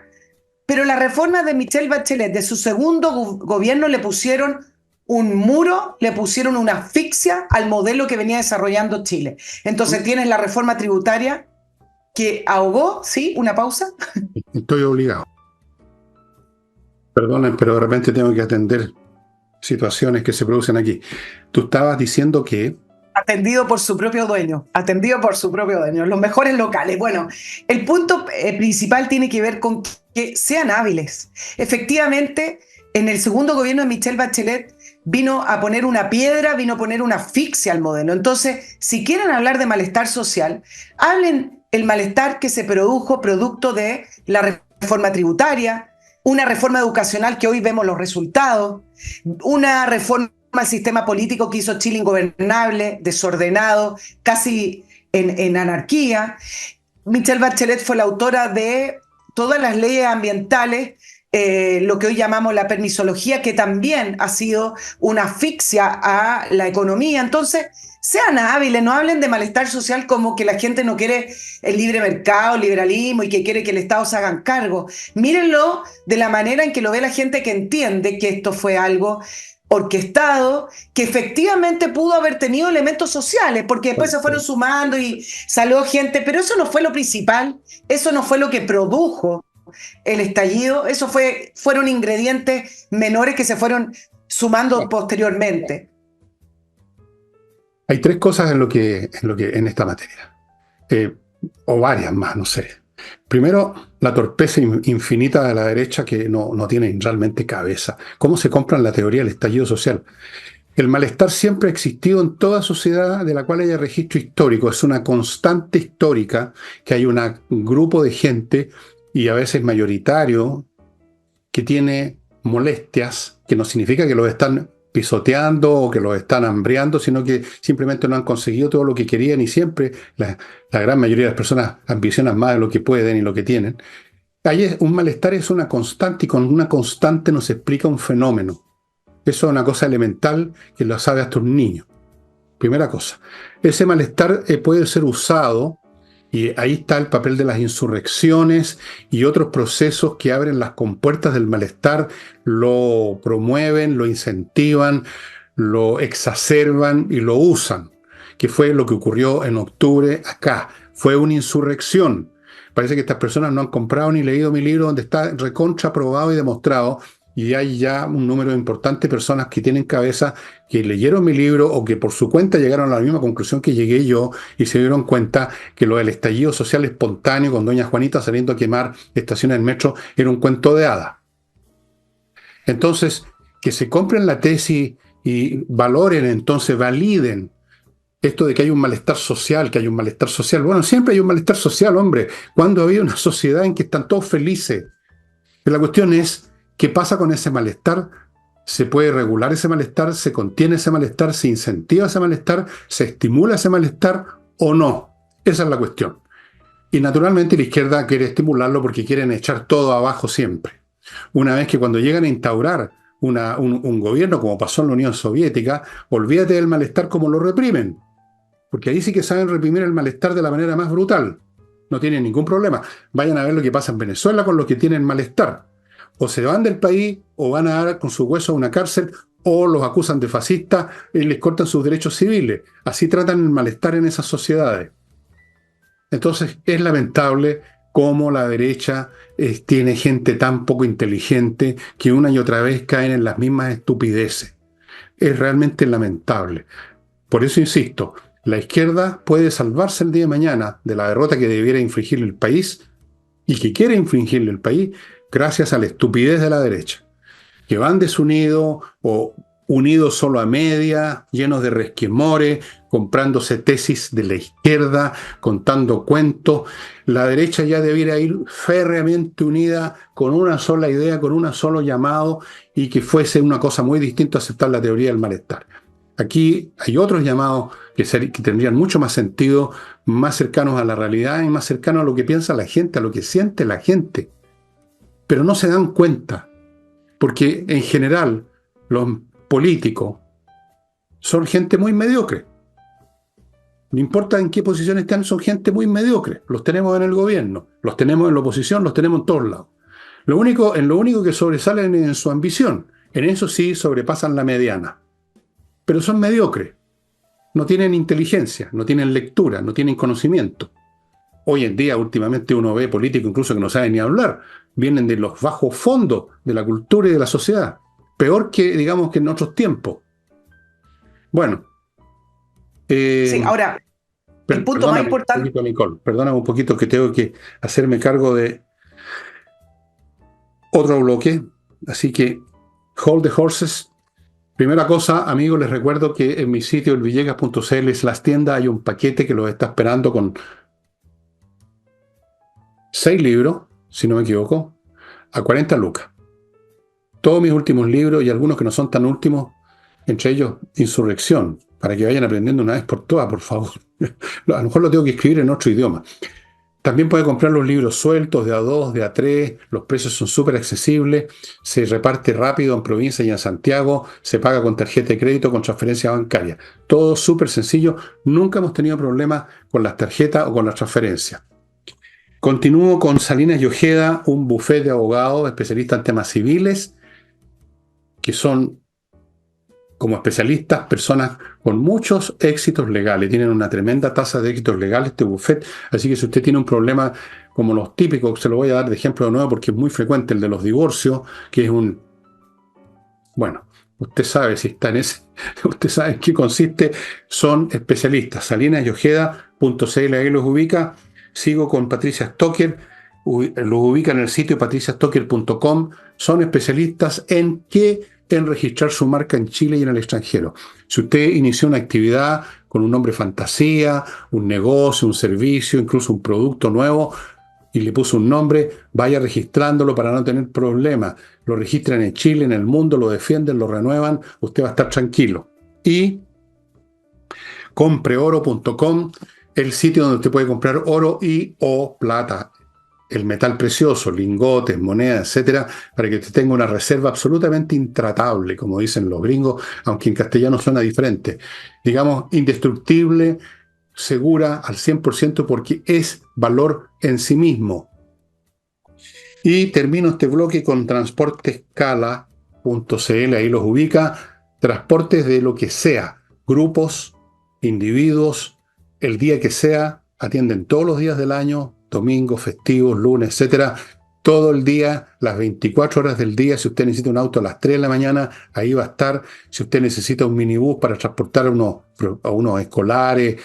pero las reformas de Michelle Bachelet de su segundo gobierno le pusieron un muro, le pusieron una asfixia al modelo que venía desarrollando Chile. Entonces tienes la reforma tributaria que ahogó, ¿sí? Una pausa. Estoy obligado. Perdonen, pero de repente tengo que atender situaciones que se producen aquí. Tú estabas diciendo que Atendido por su propio dueño, atendido por su propio dueño, los mejores locales. Bueno, el punto principal tiene que ver con que sean hábiles. Efectivamente, en el segundo gobierno de Michelle Bachelet vino a poner una piedra, vino a poner una asfixia al modelo. Entonces, si quieren hablar de malestar social, hablen el malestar que se produjo producto de la reforma tributaria, una reforma educacional que hoy vemos los resultados, una reforma al sistema político que hizo Chile ingobernable, desordenado, casi en anarquía. Michelle Bachelet fue la autora de todas las leyes ambientales, lo que hoy llamamos la permisología, que también ha sido una asfixia a la economía. Entonces, sean hábiles, no hablen de malestar social como que la gente no quiere el libre mercado, el liberalismo y que quiere que el Estado se hagan cargo. Mírenlo de la manera en que lo ve la gente que entiende que esto fue algo orquestado, que efectivamente pudo haber tenido elementos sociales, porque después se fueron sumando y salió gente, pero eso no fue lo principal, eso no fue lo que produjo el estallido, fueron ingredientes menores que se fueron sumando posteriormente. hay tres cosas en esta materia, o varias más, no sé. Primero, la torpeza infinita de la derecha que no tiene realmente cabeza. ¿Cómo se compran la teoría del estallido social? El malestar siempre ha existido en toda sociedad de la cual haya registro histórico. Es una constante histórica que hay un grupo de gente, y a veces mayoritario, que tiene molestias, que no significa que los están pisoteando o que los están hambriando, sino que simplemente no han conseguido todo lo que querían, y siempre la gran mayoría de las personas ambicionan más de lo que pueden y lo que tienen. Un malestar es una constante, y con una constante no se explica un fenómeno. Eso es una cosa elemental que lo sabe hasta un niño. Primera cosa. Ese malestar puede ser usado, y ahí está el papel de las insurrecciones y otros procesos que abren las compuertas del malestar, lo promueven, lo incentivan, lo exacerban y lo usan, que fue lo que ocurrió en octubre acá. Fue una insurrección. Parece que estas personas no han comprado ni leído mi libro, donde está recontra probado y demostrado, y hay ya un número importante de personas que tienen cabeza, que leyeron mi libro o que por su cuenta llegaron a la misma conclusión que llegué yo y se dieron cuenta que lo del estallido social espontáneo con doña Juanita saliendo a quemar estaciones del metro era un cuento de hadas. Entonces, que se compren la tesis y valoren, entonces validen esto de que hay un malestar social, que hay un malestar social. Bueno, siempre hay un malestar social, hombre. ¿Cuándo había una sociedad en que están todos felices? Pero la cuestión es, ¿qué pasa con ese malestar? ¿Se puede regular ese malestar? ¿Se contiene ese malestar? ¿Se incentiva ese malestar? ¿Se estimula ese malestar o no? Esa es la cuestión. Y naturalmente la izquierda quiere estimularlo porque quieren echar todo abajo siempre. Una vez que cuando llegan a instaurar un gobierno, como pasó en la Unión Soviética, olvídate del malestar como lo reprimen. Porque ahí sí que saben reprimir el malestar de la manera más brutal. No tienen ningún problema. Vayan a ver lo que pasa en Venezuela con los que tienen malestar. O se van del país, o van a dar con su hueso a una cárcel, o los acusan de fascistas y les cortan sus derechos civiles. Así tratan el malestar en esas sociedades. Entonces es lamentable cómo la derecha tiene gente tan poco inteligente que una y otra vez caen en las mismas estupideces. Es realmente lamentable. Por eso insisto, la izquierda puede salvarse el día de mañana de la derrota que debiera infligirle el país y que quiere infligirle el país gracias a la estupidez de la derecha, que van desunidos o unidos solo a media, llenos de resquemores, comprándose tesis de la izquierda, contando cuentos. La derecha ya debiera ir férreamente unida con una sola idea, con un solo llamado, y que fuese una cosa muy distinta a aceptar la teoría del malestar. Aquí hay otros llamados que tendrían mucho más sentido, más cercanos a la realidad y más cercanos a lo que piensa la gente, a lo que siente la gente. Pero no se dan cuenta, porque en general los políticos son gente muy mediocre. No importa en qué posición están, son gente muy mediocre. Los tenemos en el gobierno, los tenemos en la oposición, los tenemos en todos lados. En lo único que sobresalen es en su ambición, En eso sí sobrepasan la mediana, pero son mediocres. No tienen inteligencia, no tienen lectura, no tienen conocimiento. Hoy en día, últimamente, uno ve políticos incluso que no saben ni hablar. Vienen de los bajos fondos de la cultura y de la sociedad. Peor que, digamos, que en otros tiempos. Bueno, Sí, ahora, el punto más perdóname un importante. poquito, Nicole. Perdóname un poquito que tengo que hacerme cargo de otro bloque. Así que, hold the horses. Primera cosa, amigos, les recuerdo que en mi sitio, elvillegas.cl/tienda, hay un paquete que los está esperando con 6 libros, si no me equivoco, a 40 lucas. Todos mis últimos libros y algunos que no son tan últimos, entre ellos Insurrección, para que vayan aprendiendo una vez por todas, por favor. A lo mejor lo tengo que escribir en otro idioma. También puede comprar los libros sueltos de A2, de A3, los precios son súper accesibles, se reparte rápido en provincia y en Santiago, se paga con tarjeta de crédito, con transferencia bancaria. Todo súper sencillo, nunca hemos tenido problemas con las tarjetas o con las transferencias. Continúo con Salinas y Ojeda, un bufete de abogados especialistas en temas civiles, que son como especialistas, personas con muchos éxitos legales. Tienen una tremenda tasa de éxitos legales este buffet. Así que si usted tiene un problema como los típicos, se lo voy a dar de ejemplo de nuevo porque es muy frecuente, el de los divorcios, que es un... Bueno, usted sabe si está en ese... Usted sabe en qué consiste. Son especialistas. Salinas y Ojeda.cl, ahí los ubica. Sigo con Patricia Stocker. Los ubica en el sitio patriciastocker.com. Son especialistas en qué, en registrar su marca en Chile y en el extranjero. Si usted inició una actividad con un nombre fantasía, un negocio, un servicio, incluso un producto nuevo, y le puso un nombre, vaya registrándolo para no tener problemas. Lo registran en Chile, en el mundo, lo defienden, lo renuevan, usted va a estar tranquilo. Y compreoro.com, el sitio donde usted puede comprar oro y o plata, el metal precioso, lingotes, monedas, etcétera, para que usted tenga una reserva absolutamente intratable, como dicen los gringos, aunque en castellano suena diferente. Digamos, indestructible, segura al 100% porque es valor en sí mismo. Y termino este bloque con transportescala.cl, ahí los ubica, transportes de lo que sea, grupos, individuos, el día que sea, atienden todos los días del año, domingos, festivos, lunes, etcétera, todo el día, las 24 horas del día. Si usted necesita un auto a las 3 de la mañana, ahí va a estar. Si usted necesita un minibús para transportar a unos escolares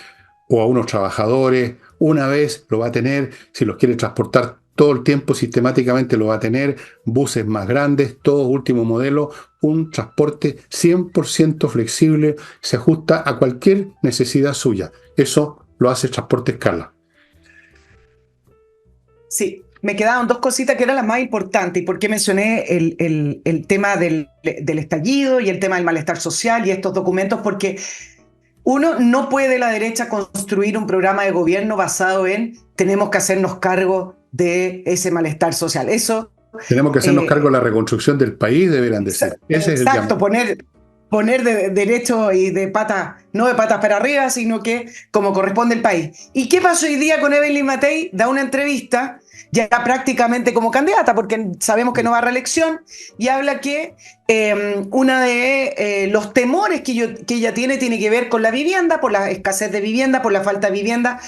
o a unos trabajadores, una vez lo va a tener. Si los quiere transportar todo el tiempo, sistemáticamente lo va a tener. Buses más grandes, todo último modelo, un transporte 100% flexible, se ajusta a cualquier necesidad suya. Eso lo hace Transporte Escala. Sí, me quedaban dos cositas que eran las más importantes. ¿Y por qué mencioné el tema del estallido y el tema del malestar social y estos documentos? Porque uno no puede la derecha construir un programa de gobierno basado en tenemos que hacernos cargo de ese malestar social. Eso, Tenemos que hacernos cargo de la reconstrucción del país, deberán decir. Ese es el exacto, llamado. poner de derecho y de patas, no de patas para arriba, sino que como corresponde el país. ¿Y qué pasó hoy día con Evelyn Matei? Da una entrevista, ya prácticamente como candidata, porque sabemos que no va a reelección, y habla que uno de los temores que ella tiene que ver con la vivienda, por la escasez de vivienda, por la falta de vivienda,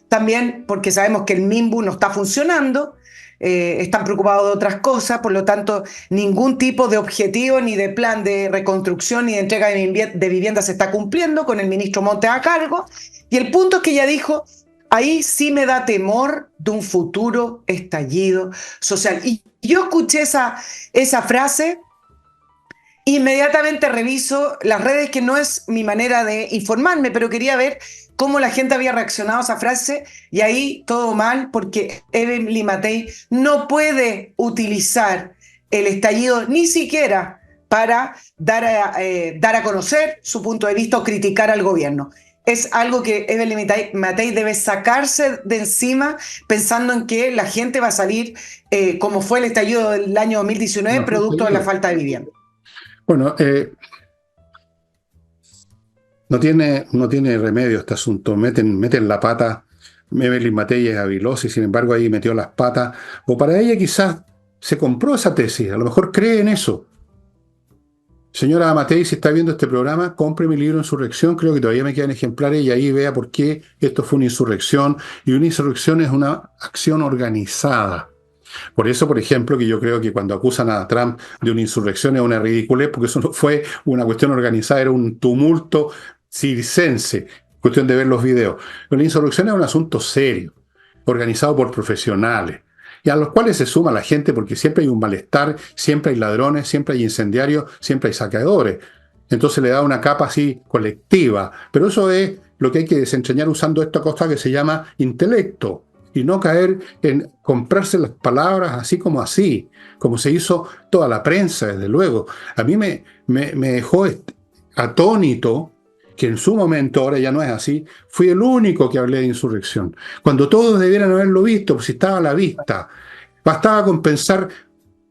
también porque sabemos que el MIMBU no está funcionando. Están preocupados de otras cosas, por lo tanto, ningún tipo de objetivo ni de plan de reconstrucción ni de entrega de vivienda se está cumpliendo con el ministro Montes a cargo. Y el punto es que ella dijo, ahí sí me da temor de un futuro estallido social. Y yo escuché esa frase, inmediatamente reviso las redes, que no es mi manera de informarme, pero quería ver cómo la gente había reaccionado a esa frase, y ahí todo mal, porque Evelyn Matei no puede utilizar el estallido ni siquiera para dar a conocer su punto de vista o criticar al gobierno. Es algo que Evelyn Matei debe sacarse de encima, pensando en que la gente va a salir como fue el estallido del año 2019, No, producto de la falta de vivienda. bueno, no tiene remedio este asunto. Meten la pata. Evelyn Matei es habilosa y sin embargo ahí metió las patas. O para ella quizás se compró esa tesis. A lo mejor cree en eso. Señora Amatei, si está viendo este programa, compre mi libro Insurrección, creo que todavía me quedan ejemplares y ahí vea por qué esto fue una insurrección. Y una insurrección es una acción organizada. Por eso, por ejemplo, que yo creo que cuando acusan a Trump de una insurrección es una ridiculez, porque eso no fue una cuestión organizada, era un tumulto circense, cuestión de ver los videos. Pero la insurrección es un asunto serio, organizado por profesionales, y a los cuales se suma la gente porque siempre hay un malestar, siempre hay ladrones, siempre hay incendiarios, siempre hay saqueadores. Entonces le da una capa así colectiva. Pero eso es lo que hay que desentrañar usando esta cosa que se llama intelecto y no caer en comprarse las palabras así, como se hizo toda la prensa, desde luego. A mí me dejó atónito que en su momento, ahora ya no es así, fui el único que hablé de insurrección, cuando todos debieran haberlo visto, pues si estaba a la vista. Bastaba con pensar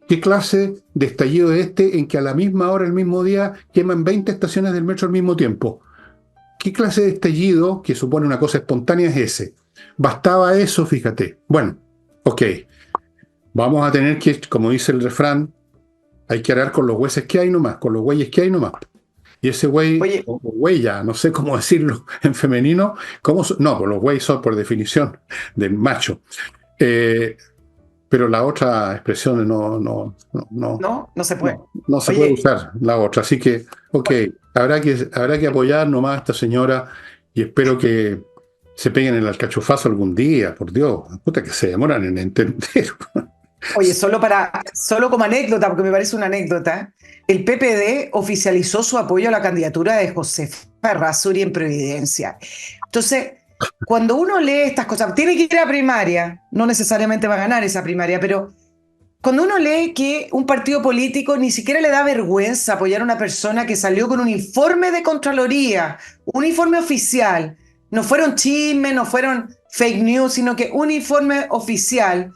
qué clase de estallido es este en que a la misma hora, el mismo día, queman 20 estaciones del metro al mismo tiempo. ¿Qué clase de estallido, que supone una cosa espontánea, es ese? Bastaba eso, fíjate. Bueno, ok, vamos a tener que, como dice el refrán, hay que arar con los huesos que hay nomás, con los güeyes que hay nomás. Y ese güey, Oye, o güeya, no sé cómo decirlo en femenino, no, pues los güeyes son por definición del macho. Eh, pero la otra expresión no, no se puede. no se puede Oye, usar, la otra. Así que, ok, habrá que apoyar nomás a esta señora y espero que se peguen el alcachofazo algún día, por Dios. Puta que se demoran en entender. Oye, solo como anécdota, porque me parece una anécdota, el PPD oficializó su apoyo a la candidatura de Josefa Errázuriz en Providencia. Entonces, cuando uno lee estas cosas, tiene que ir a primaria, no necesariamente va a ganar esa primaria, pero cuando uno lee que un partido político ni siquiera le da vergüenza apoyar a una persona que salió con un informe de Contraloría, un informe oficial, no fueron chismes, no fueron fake news, sino que un informe oficial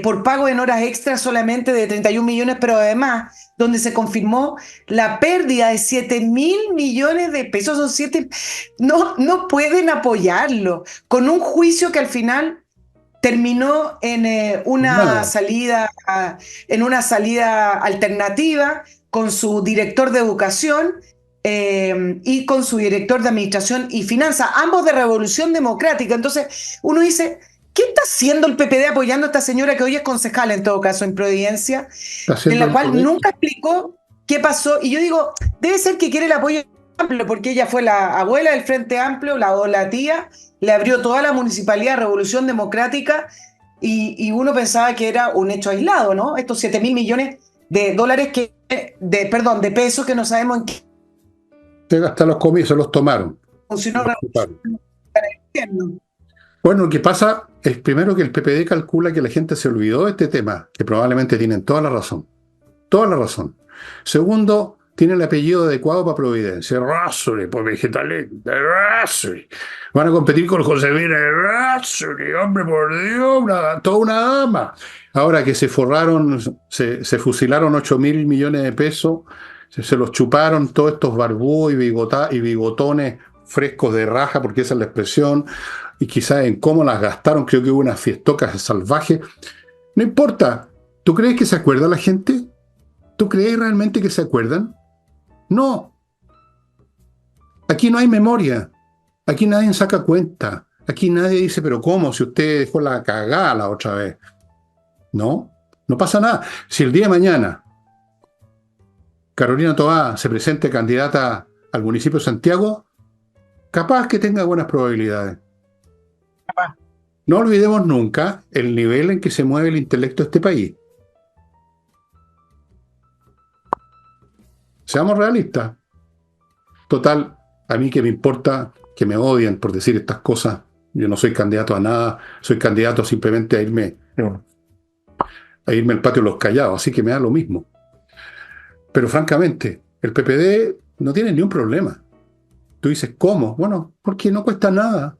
por pago en horas extras solamente de 31 millones, pero además donde se confirmó la pérdida de 7.000 millones de pesos, son 7, no pueden apoyarlo, con un juicio que al final terminó Nada. en una salida alternativa con su director de educación y con su director de administración y finanzas, ambos de Revolución Democrática. Entonces uno dice, ¿qué está haciendo el PPD apoyando a esta señora que hoy es concejal en todo caso en Providencia, Está en haciendo la lo cual correcto. nunca explicó qué pasó? Y yo digo, debe ser que quiere el apoyo amplio, porque ella fue la abuela del Frente Amplio, la tía, le abrió toda la municipalidad a Revolución Democrática y uno pensaba que era un hecho aislado, ¿no? Estos 7.000 millones de dólares perdón, de pesos que no sabemos en qué Hasta los comí, se los tomaron. funcionó Los Revolución ocuparon. Democrática. Bueno, lo que pasa es primero que el PPD calcula que la gente se olvidó de este tema, que probablemente tienen toda la razón. Toda la razón. Segundo, tiene el apellido adecuado para Providencia. Errázuriz, pues vegetalista, Errázuriz. Van a competir con Josefina Errázuriz, hombre, por Dios, toda una dama. Ahora que se forraron, se fusilaron 8.000 millones de pesos, se los chuparon todos estos barbús y bigotones frescos de raja, porque esa es la expresión, y quizás en cómo las gastaron, creo que hubo unas fiestocas salvajes. No importa. ¿Tú crees que se acuerda la gente? ¿Tú crees realmente que se acuerdan? No, aquí no hay memoria, aquí nadie saca cuenta, aquí nadie dice, pero ¿cómo? Si usted dejó la cagada la otra vez. No, no pasa nada. Si el día de mañana Carolina Toá se presente candidata al municipio de Santiago, capaz que tenga buenas probabilidades. No olvidemos nunca el nivel en que se mueve el intelecto de este país. Seamos realistas. Total, a mí que me importa que me odien por decir estas cosas. Yo no soy candidato a nada, soy candidato simplemente a irme al patio de los callados, así que me da lo mismo. Pero francamente, el PPD no tiene ni un problema. Tú dices, ¿cómo? Bueno, porque no cuesta nada.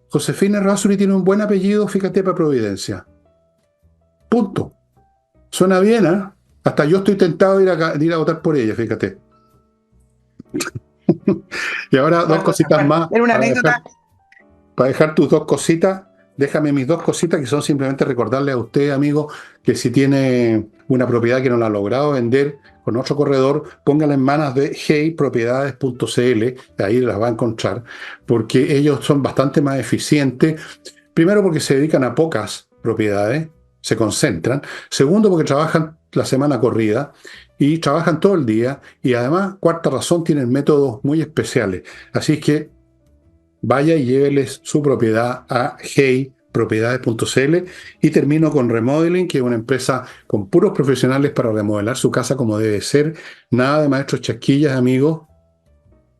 Josefina Errázuriz tiene un buen apellido, fíjate, para Providencia. Punto. Suena bien, ¿eh? Hasta yo estoy tentado de ir a votar por ella, fíjate. Y ahora dos cositas más Era una anécdota. para dejar tus dos cositas. Déjame mis dos cositas que son simplemente recordarle a usted, amigo, que si tiene una propiedad que no la ha logrado vender con otro corredor, póngala en manos de heypropiedades.cl, ahí las va a encontrar, porque ellos son bastante más eficientes. Primero, porque se dedican a pocas propiedades, se concentran. Segundo, porque trabajan la semana corrida y trabajan todo el día. Y además, cuarta razón, tienen métodos muy especiales. Así que vaya y lléveles su propiedad a heypropiedades.cl. Y termino con Remodeling, que es una empresa con puros profesionales para remodelar su casa como debe ser. Nada de maestros chasquillas, amigos.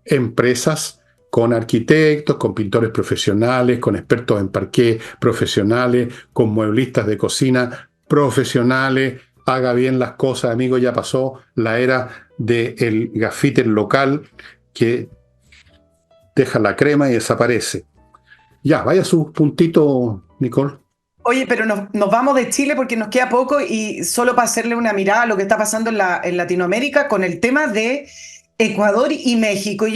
Empresas con arquitectos, con pintores profesionales, con expertos en parqué profesionales, con mueblistas de cocina profesionales. Haga bien las cosas, amigo, ya pasó la era del gaffiter local que deja la crema y desaparece. Ya, vaya a sus puntitos, Nicole. Oye, pero nos vamos de Chile porque nos queda poco y solo para hacerle una mirada a lo que está pasando en Latinoamérica con el tema de Ecuador y México.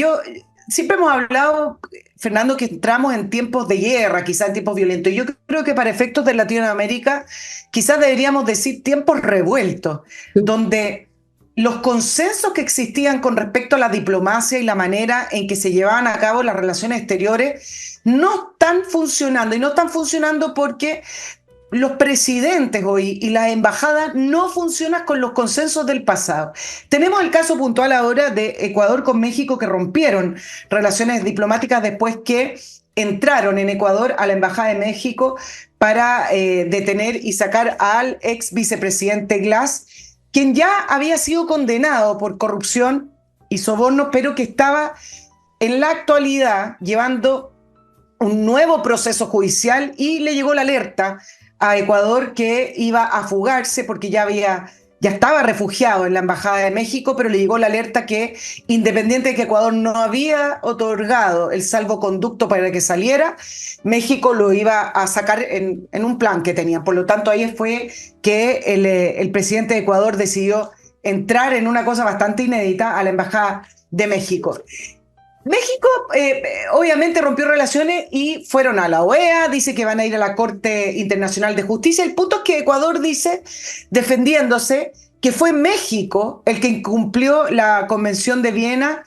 Siempre hemos hablado, Fernando, que entramos en tiempos de guerra, quizás en tiempos violentos. Yo creo que para efectos de Latinoamérica, quizás deberíamos decir tiempos revueltos, donde los consensos que existían con respecto a la diplomacia y la manera en que se llevaban a cabo las relaciones exteriores no están funcionando. Y no están funcionando porque los presidentes hoy y las embajadas no funcionan con los consensos del pasado. Tenemos el caso puntual ahora de Ecuador con México, que rompieron relaciones diplomáticas después que entraron en Ecuador a la embajada de México para detener y sacar al ex vicepresidente Glass, quien ya había sido condenado por corrupción y soborno, pero que estaba en la actualidad llevando un nuevo proceso judicial, y le llegó la alerta a Ecuador que iba a fugarse porque ya estaba refugiado en la Embajada de México, pero le llegó la alerta que, independiente de que Ecuador no había otorgado el salvoconducto para que saliera, México lo iba a sacar en un plan que tenían. Por lo tanto, ahí fue que el presidente de Ecuador decidió entrar en una cosa bastante inédita a la Embajada de México. México obviamente rompió relaciones y fueron a la OEA, dice que van a ir a la Corte Internacional de Justicia. El punto es que Ecuador dice, defendiéndose, que fue México el que incumplió la Convención de Viena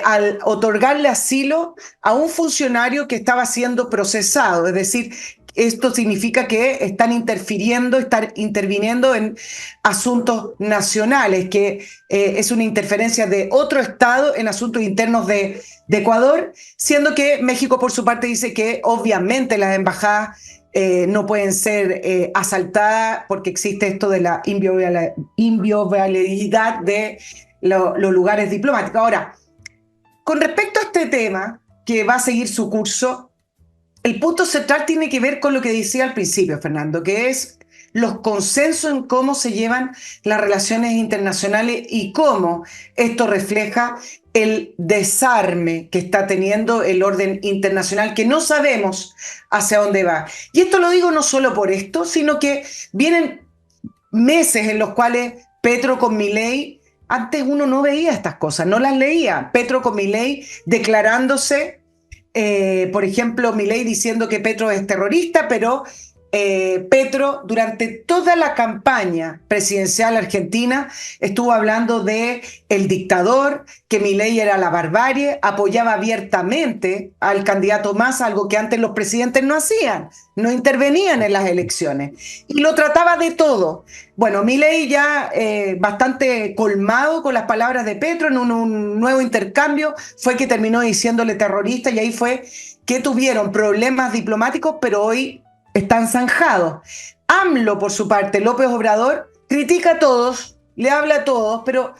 al otorgarle asilo a un funcionario que estaba siendo procesado. Es decir, esto significa que están interviniendo en asuntos nacionales, que es una interferencia de otro Estado en asuntos internos de Ecuador, siendo que México, por su parte, dice que obviamente las embajadas no pueden ser asaltadas porque existe esto de la inviolabilidad de los lugares diplomáticos. Ahora, con respecto a este tema, que va a seguir su curso, el punto central tiene que ver con lo que decía al principio, Fernando, que es los consensos en cómo se llevan las relaciones internacionales y cómo esto refleja el desarme que está teniendo el orden internacional, que no sabemos hacia dónde va. Y esto lo digo no solo por esto, sino que vienen meses en los cuales Petro con Milei, antes uno no veía estas cosas, no las leía. Petro con Milei declarándose, por ejemplo, Milei diciendo que Petro es terrorista, pero Petro durante toda la campaña presidencial argentina estuvo hablando de el dictador, que Milei era la barbarie, apoyaba abiertamente al candidato Massa, algo que antes los presidentes no hacían, no intervenían en las elecciones, y lo trataba de todo. Bueno, Milei ya bastante colmado con las palabras de Petro en un nuevo intercambio, fue que terminó diciéndole terrorista, y ahí fue que tuvieron problemas diplomáticos, pero hoy están zanjados. AMLO, por su parte, López Obrador, critica a todos, le habla a todos, pero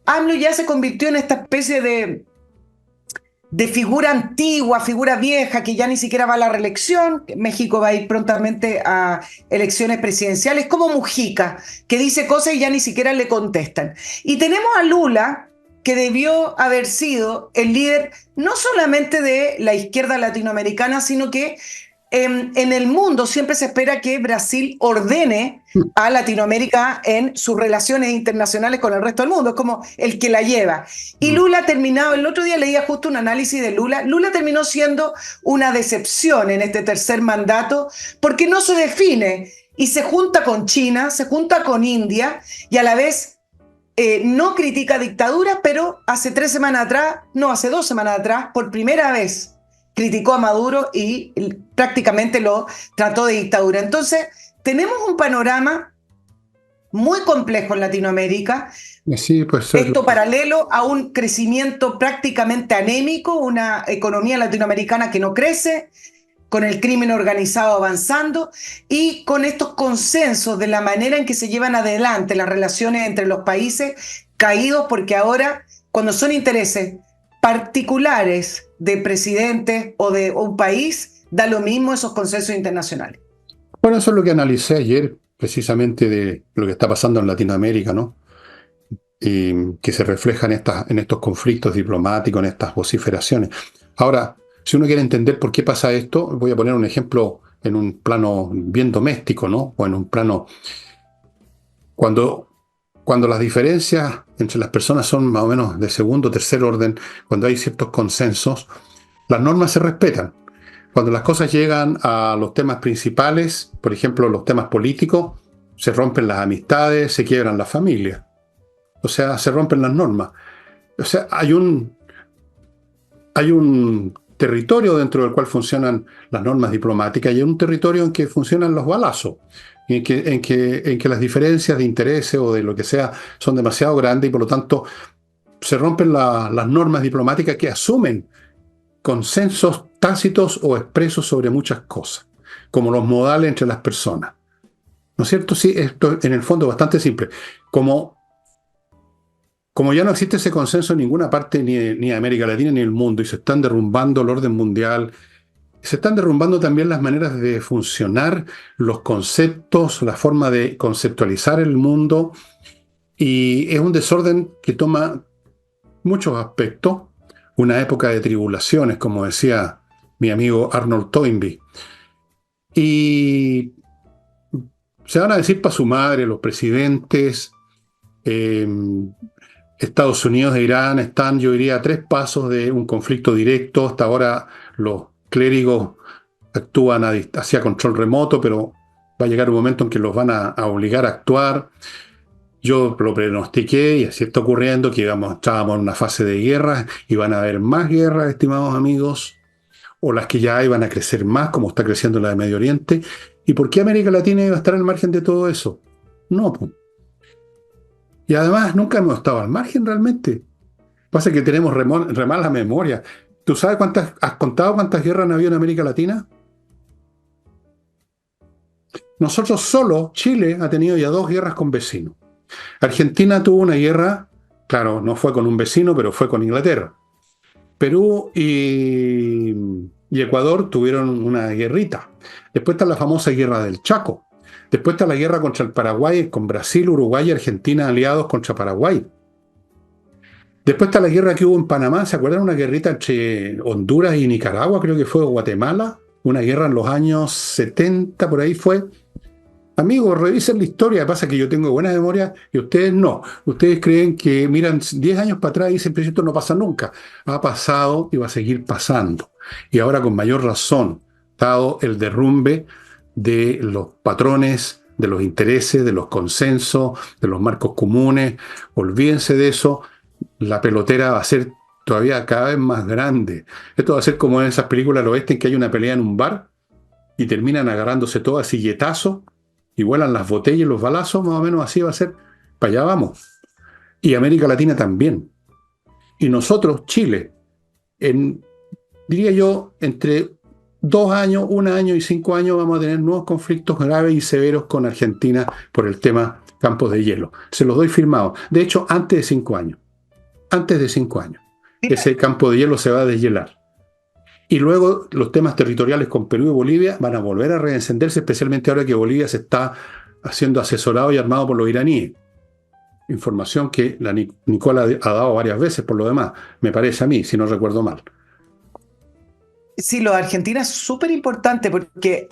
AMLO ya se convirtió en esta especie de figura antigua, figura vieja, que ya ni siquiera va a la reelección. México va a ir prontamente a elecciones presidenciales, como Mujica, que dice cosas y ya ni siquiera le contestan. Y tenemos a Lula, que debió haber sido el líder no solamente de la izquierda latinoamericana, sino que en el mundo siempre se espera que Brasil ordene a Latinoamérica en sus relaciones internacionales con el resto del mundo, es como el que la lleva. Y Lula terminado, el otro día leía justo un análisis de Lula terminó siendo una decepción en este tercer mandato porque no se define y se junta con China, se junta con India y a la vez no critica dictaduras, pero hace 3 semanas atrás, no, hace 2 semanas atrás, por primera vez criticó a Maduro y prácticamente lo trató de dictadura. Entonces, tenemos un panorama muy complejo en Latinoamérica, Y así pues esto paralelo a un crecimiento prácticamente anémico, una economía latinoamericana que no crece, con el crimen organizado avanzando y con estos consensos de la manera en que se llevan adelante las relaciones entre los países caídos, porque ahora, cuando son intereses particulares de presidentes o de un país, da lo mismo esos consensos internacionales. bueno, eso es lo que analicé ayer, precisamente de lo que está pasando en Latinoamérica, ¿no? Y que se refleja en estos conflictos diplomáticos, en estas vociferaciones. Ahora, si uno quiere entender por qué pasa esto, voy a poner un ejemplo en un plano bien doméstico, ¿no? O en un plano, cuando, cuando las diferencias entre las personas son más o menos de segundo o tercer orden, cuando hay ciertos consensos, las normas se respetan. Cuando las cosas llegan a los temas principales, por ejemplo, los temas políticos, se rompen las amistades, se quiebran las familias. O sea, se rompen las normas. O sea, hay un territorio dentro del cual funcionan las normas diplomáticas y hay un territorio en que funcionan los balazos, en que las diferencias de intereses o de lo que sea son demasiado grandes y por lo tanto se rompen las normas diplomáticas que asumen consensos tácitos o expresos sobre muchas cosas, como los modales entre las personas. ¿No es cierto? Sí, esto en el fondo es bastante simple. Como Como ya no existe ese consenso en ninguna parte, ni de América Latina ni del mundo, y se están derrumbando el orden mundial, se están derrumbando también las maneras de funcionar, los conceptos, la forma de conceptualizar el mundo, y es un desorden que toma muchos aspectos, una época de tribulaciones, como decía mi amigo Arnold Toynbee. Y se van a decir para su madre los presidentes. eh, Estados Unidos e Irán están, yo diría, a 3 pasos de un conflicto directo. Hasta ahora los clérigos actúan hacia control remoto, pero va a llegar un momento en que los van a obligar a actuar. Yo lo pronostiqué y así está ocurriendo, que estábamos en una fase de guerra y van a haber más guerras, estimados amigos, o las que ya hay van a crecer más, como está creciendo la de Medio Oriente. ¿Y por qué América Latina iba a estar al margen de todo eso? No, pues. Y además nunca hemos estado al margen realmente. Pasa que tenemos re mala memoria. ¿Tú sabes has contado cuántas guerras han habido en América Latina? Nosotros solo, Chile ha tenido ya 2 guerras con vecinos. Argentina tuvo una guerra, claro, no fue con un vecino, pero fue con Inglaterra. Perú y Ecuador tuvieron una guerrita. Después está la famosa guerra del Chaco. Después está la guerra contra el Paraguay, con Brasil, Uruguay y Argentina aliados contra Paraguay. Después está la guerra que hubo en Panamá. ¿Se acuerdan? Una guerrita entre Honduras y Nicaragua, creo que fue, o Guatemala. Una guerra en los años 70, por ahí fue. Amigos, revisen la historia. Pasa que yo tengo buena memoria y ustedes no. Ustedes creen que miran 10 años para atrás y dicen, pero esto no pasa nunca. Ha pasado y va a seguir pasando. Y ahora con mayor razón, dado el derrumbe de los patrones, de los intereses, de los consensos, de los marcos comunes. Olvídense de eso. La pelotera va a ser todavía cada vez más grande. Esto va a ser como en esas películas del oeste en que hay una pelea en un bar y terminan agarrándose todas a silletazos y vuelan las botellas y los balazos, más o menos así va a ser. Para allá vamos. Y América Latina también. Y nosotros, Chile, diría yo, entre 2 años, 1 año y 5 años vamos a tener nuevos conflictos graves y severos con Argentina por el tema campos de hielo. Se los doy firmado. De hecho, antes de 5 años. Antes de 5 años. Mira, Ese campo de hielo se va a deshielar. Y luego los temas territoriales con Perú y Bolivia van a volver a reencenderse, especialmente ahora que Bolivia se está siendo asesorado y armado por los iraníes. Información que la Nicola ha dado varias veces por lo demás, me parece a mí, si no recuerdo mal. sí, lo de Argentina es súper importante porque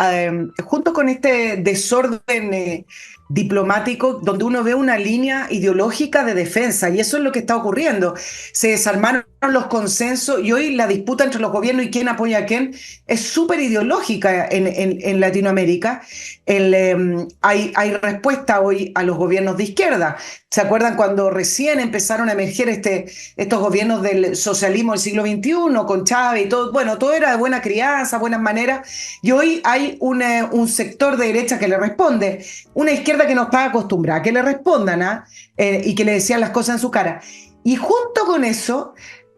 junto con este desorden diplomático donde uno ve una línea ideológica de defensa, y eso es lo que está ocurriendo. Se desarmaron los consensos y hoy la disputa entre los gobiernos y quién apoya a quién es súper ideológica en Latinoamérica. Hay respuesta hoy a los gobiernos de izquierda. ¿Se acuerdan cuando recién empezaron a emerger estos gobiernos del socialismo del siglo XXI con Chávez y todo? Bueno, todo era de buena crianza, buenas maneras, y hoy hay un sector de derecha que le responde, una izquierda que no estaba acostumbrada a que le respondan y que le decían las cosas en su cara. Y junto con eso,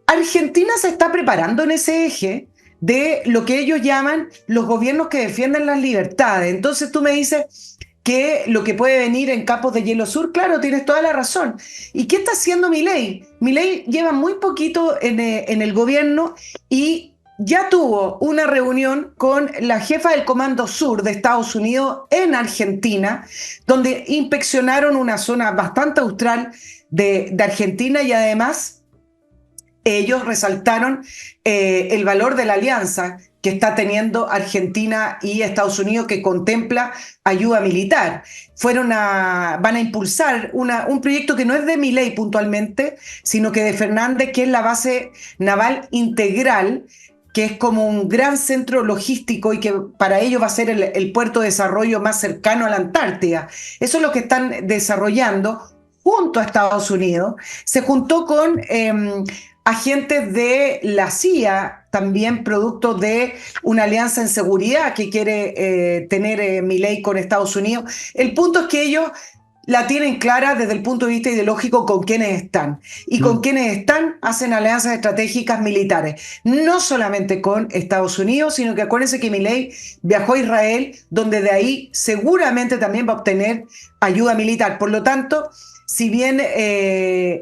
Argentina se está preparando en ese eje de lo que ellos llaman los gobiernos que defienden las libertades. Entonces tú me dices que lo que puede venir en Campos de Hielo Sur, claro, tienes toda la razón. ¿Y qué está haciendo Milei? Milei lleva muy poquito en el gobierno y ya tuvo una reunión con la jefa del Comando Sur de Estados Unidos en Argentina, donde inspeccionaron una zona bastante austral de Argentina, y además ellos resaltaron el valor de la alianza que está teniendo Argentina y Estados Unidos, que contempla ayuda militar. Van a impulsar un proyecto que no es de Milei puntualmente, sino que de Fernández, que es la base naval integral, que es como un gran centro logístico y que para ellos va a ser el puerto de desarrollo más cercano a la Antártida. Eso es lo que están desarrollando junto a Estados Unidos. Se juntó con agentes de la CIA, también producto de una alianza en seguridad que quiere tener Milei con Estados Unidos. El punto es que ellos la tienen clara desde el punto de vista ideológico con quienes están. Y con quienes están hacen alianzas estratégicas militares. No solamente con Estados Unidos, sino que acuérdense que Milei viajó a Israel, donde de ahí seguramente también va a obtener ayuda militar. Por lo tanto, si bien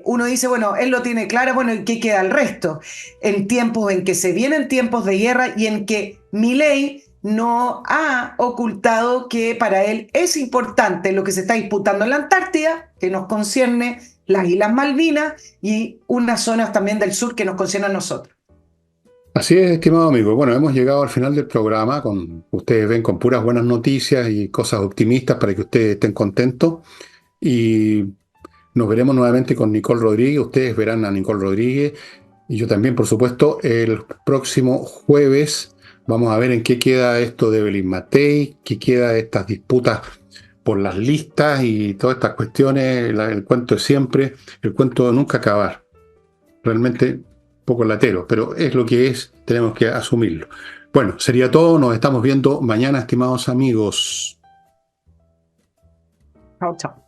uno dice, bueno, él lo tiene claro, bueno, ¿y qué queda el resto? En tiempos en que se vienen tiempos de guerra y en que Milei no ha ocultado que para él es importante lo que se está disputando en la Antártida, que nos concierne las Islas Malvinas y unas zonas también del sur que nos conciernen a nosotros. Así es, estimado amigo. Bueno, hemos llegado al final del programa, ustedes ven, con puras buenas noticias y cosas optimistas para que ustedes estén contentos. Y nos veremos nuevamente con Nicole Rodríguez. Ustedes verán a Nicole Rodríguez y yo también, por supuesto, el próximo jueves. Vamos a ver en qué queda esto de Evelyn Matei, qué queda de estas disputas por las listas y todas estas cuestiones, el cuento de siempre, el cuento de nunca acabar. Realmente poco latero, pero es lo que es, tenemos que asumirlo. Bueno, sería todo, nos estamos viendo mañana, estimados amigos. Chao, chao.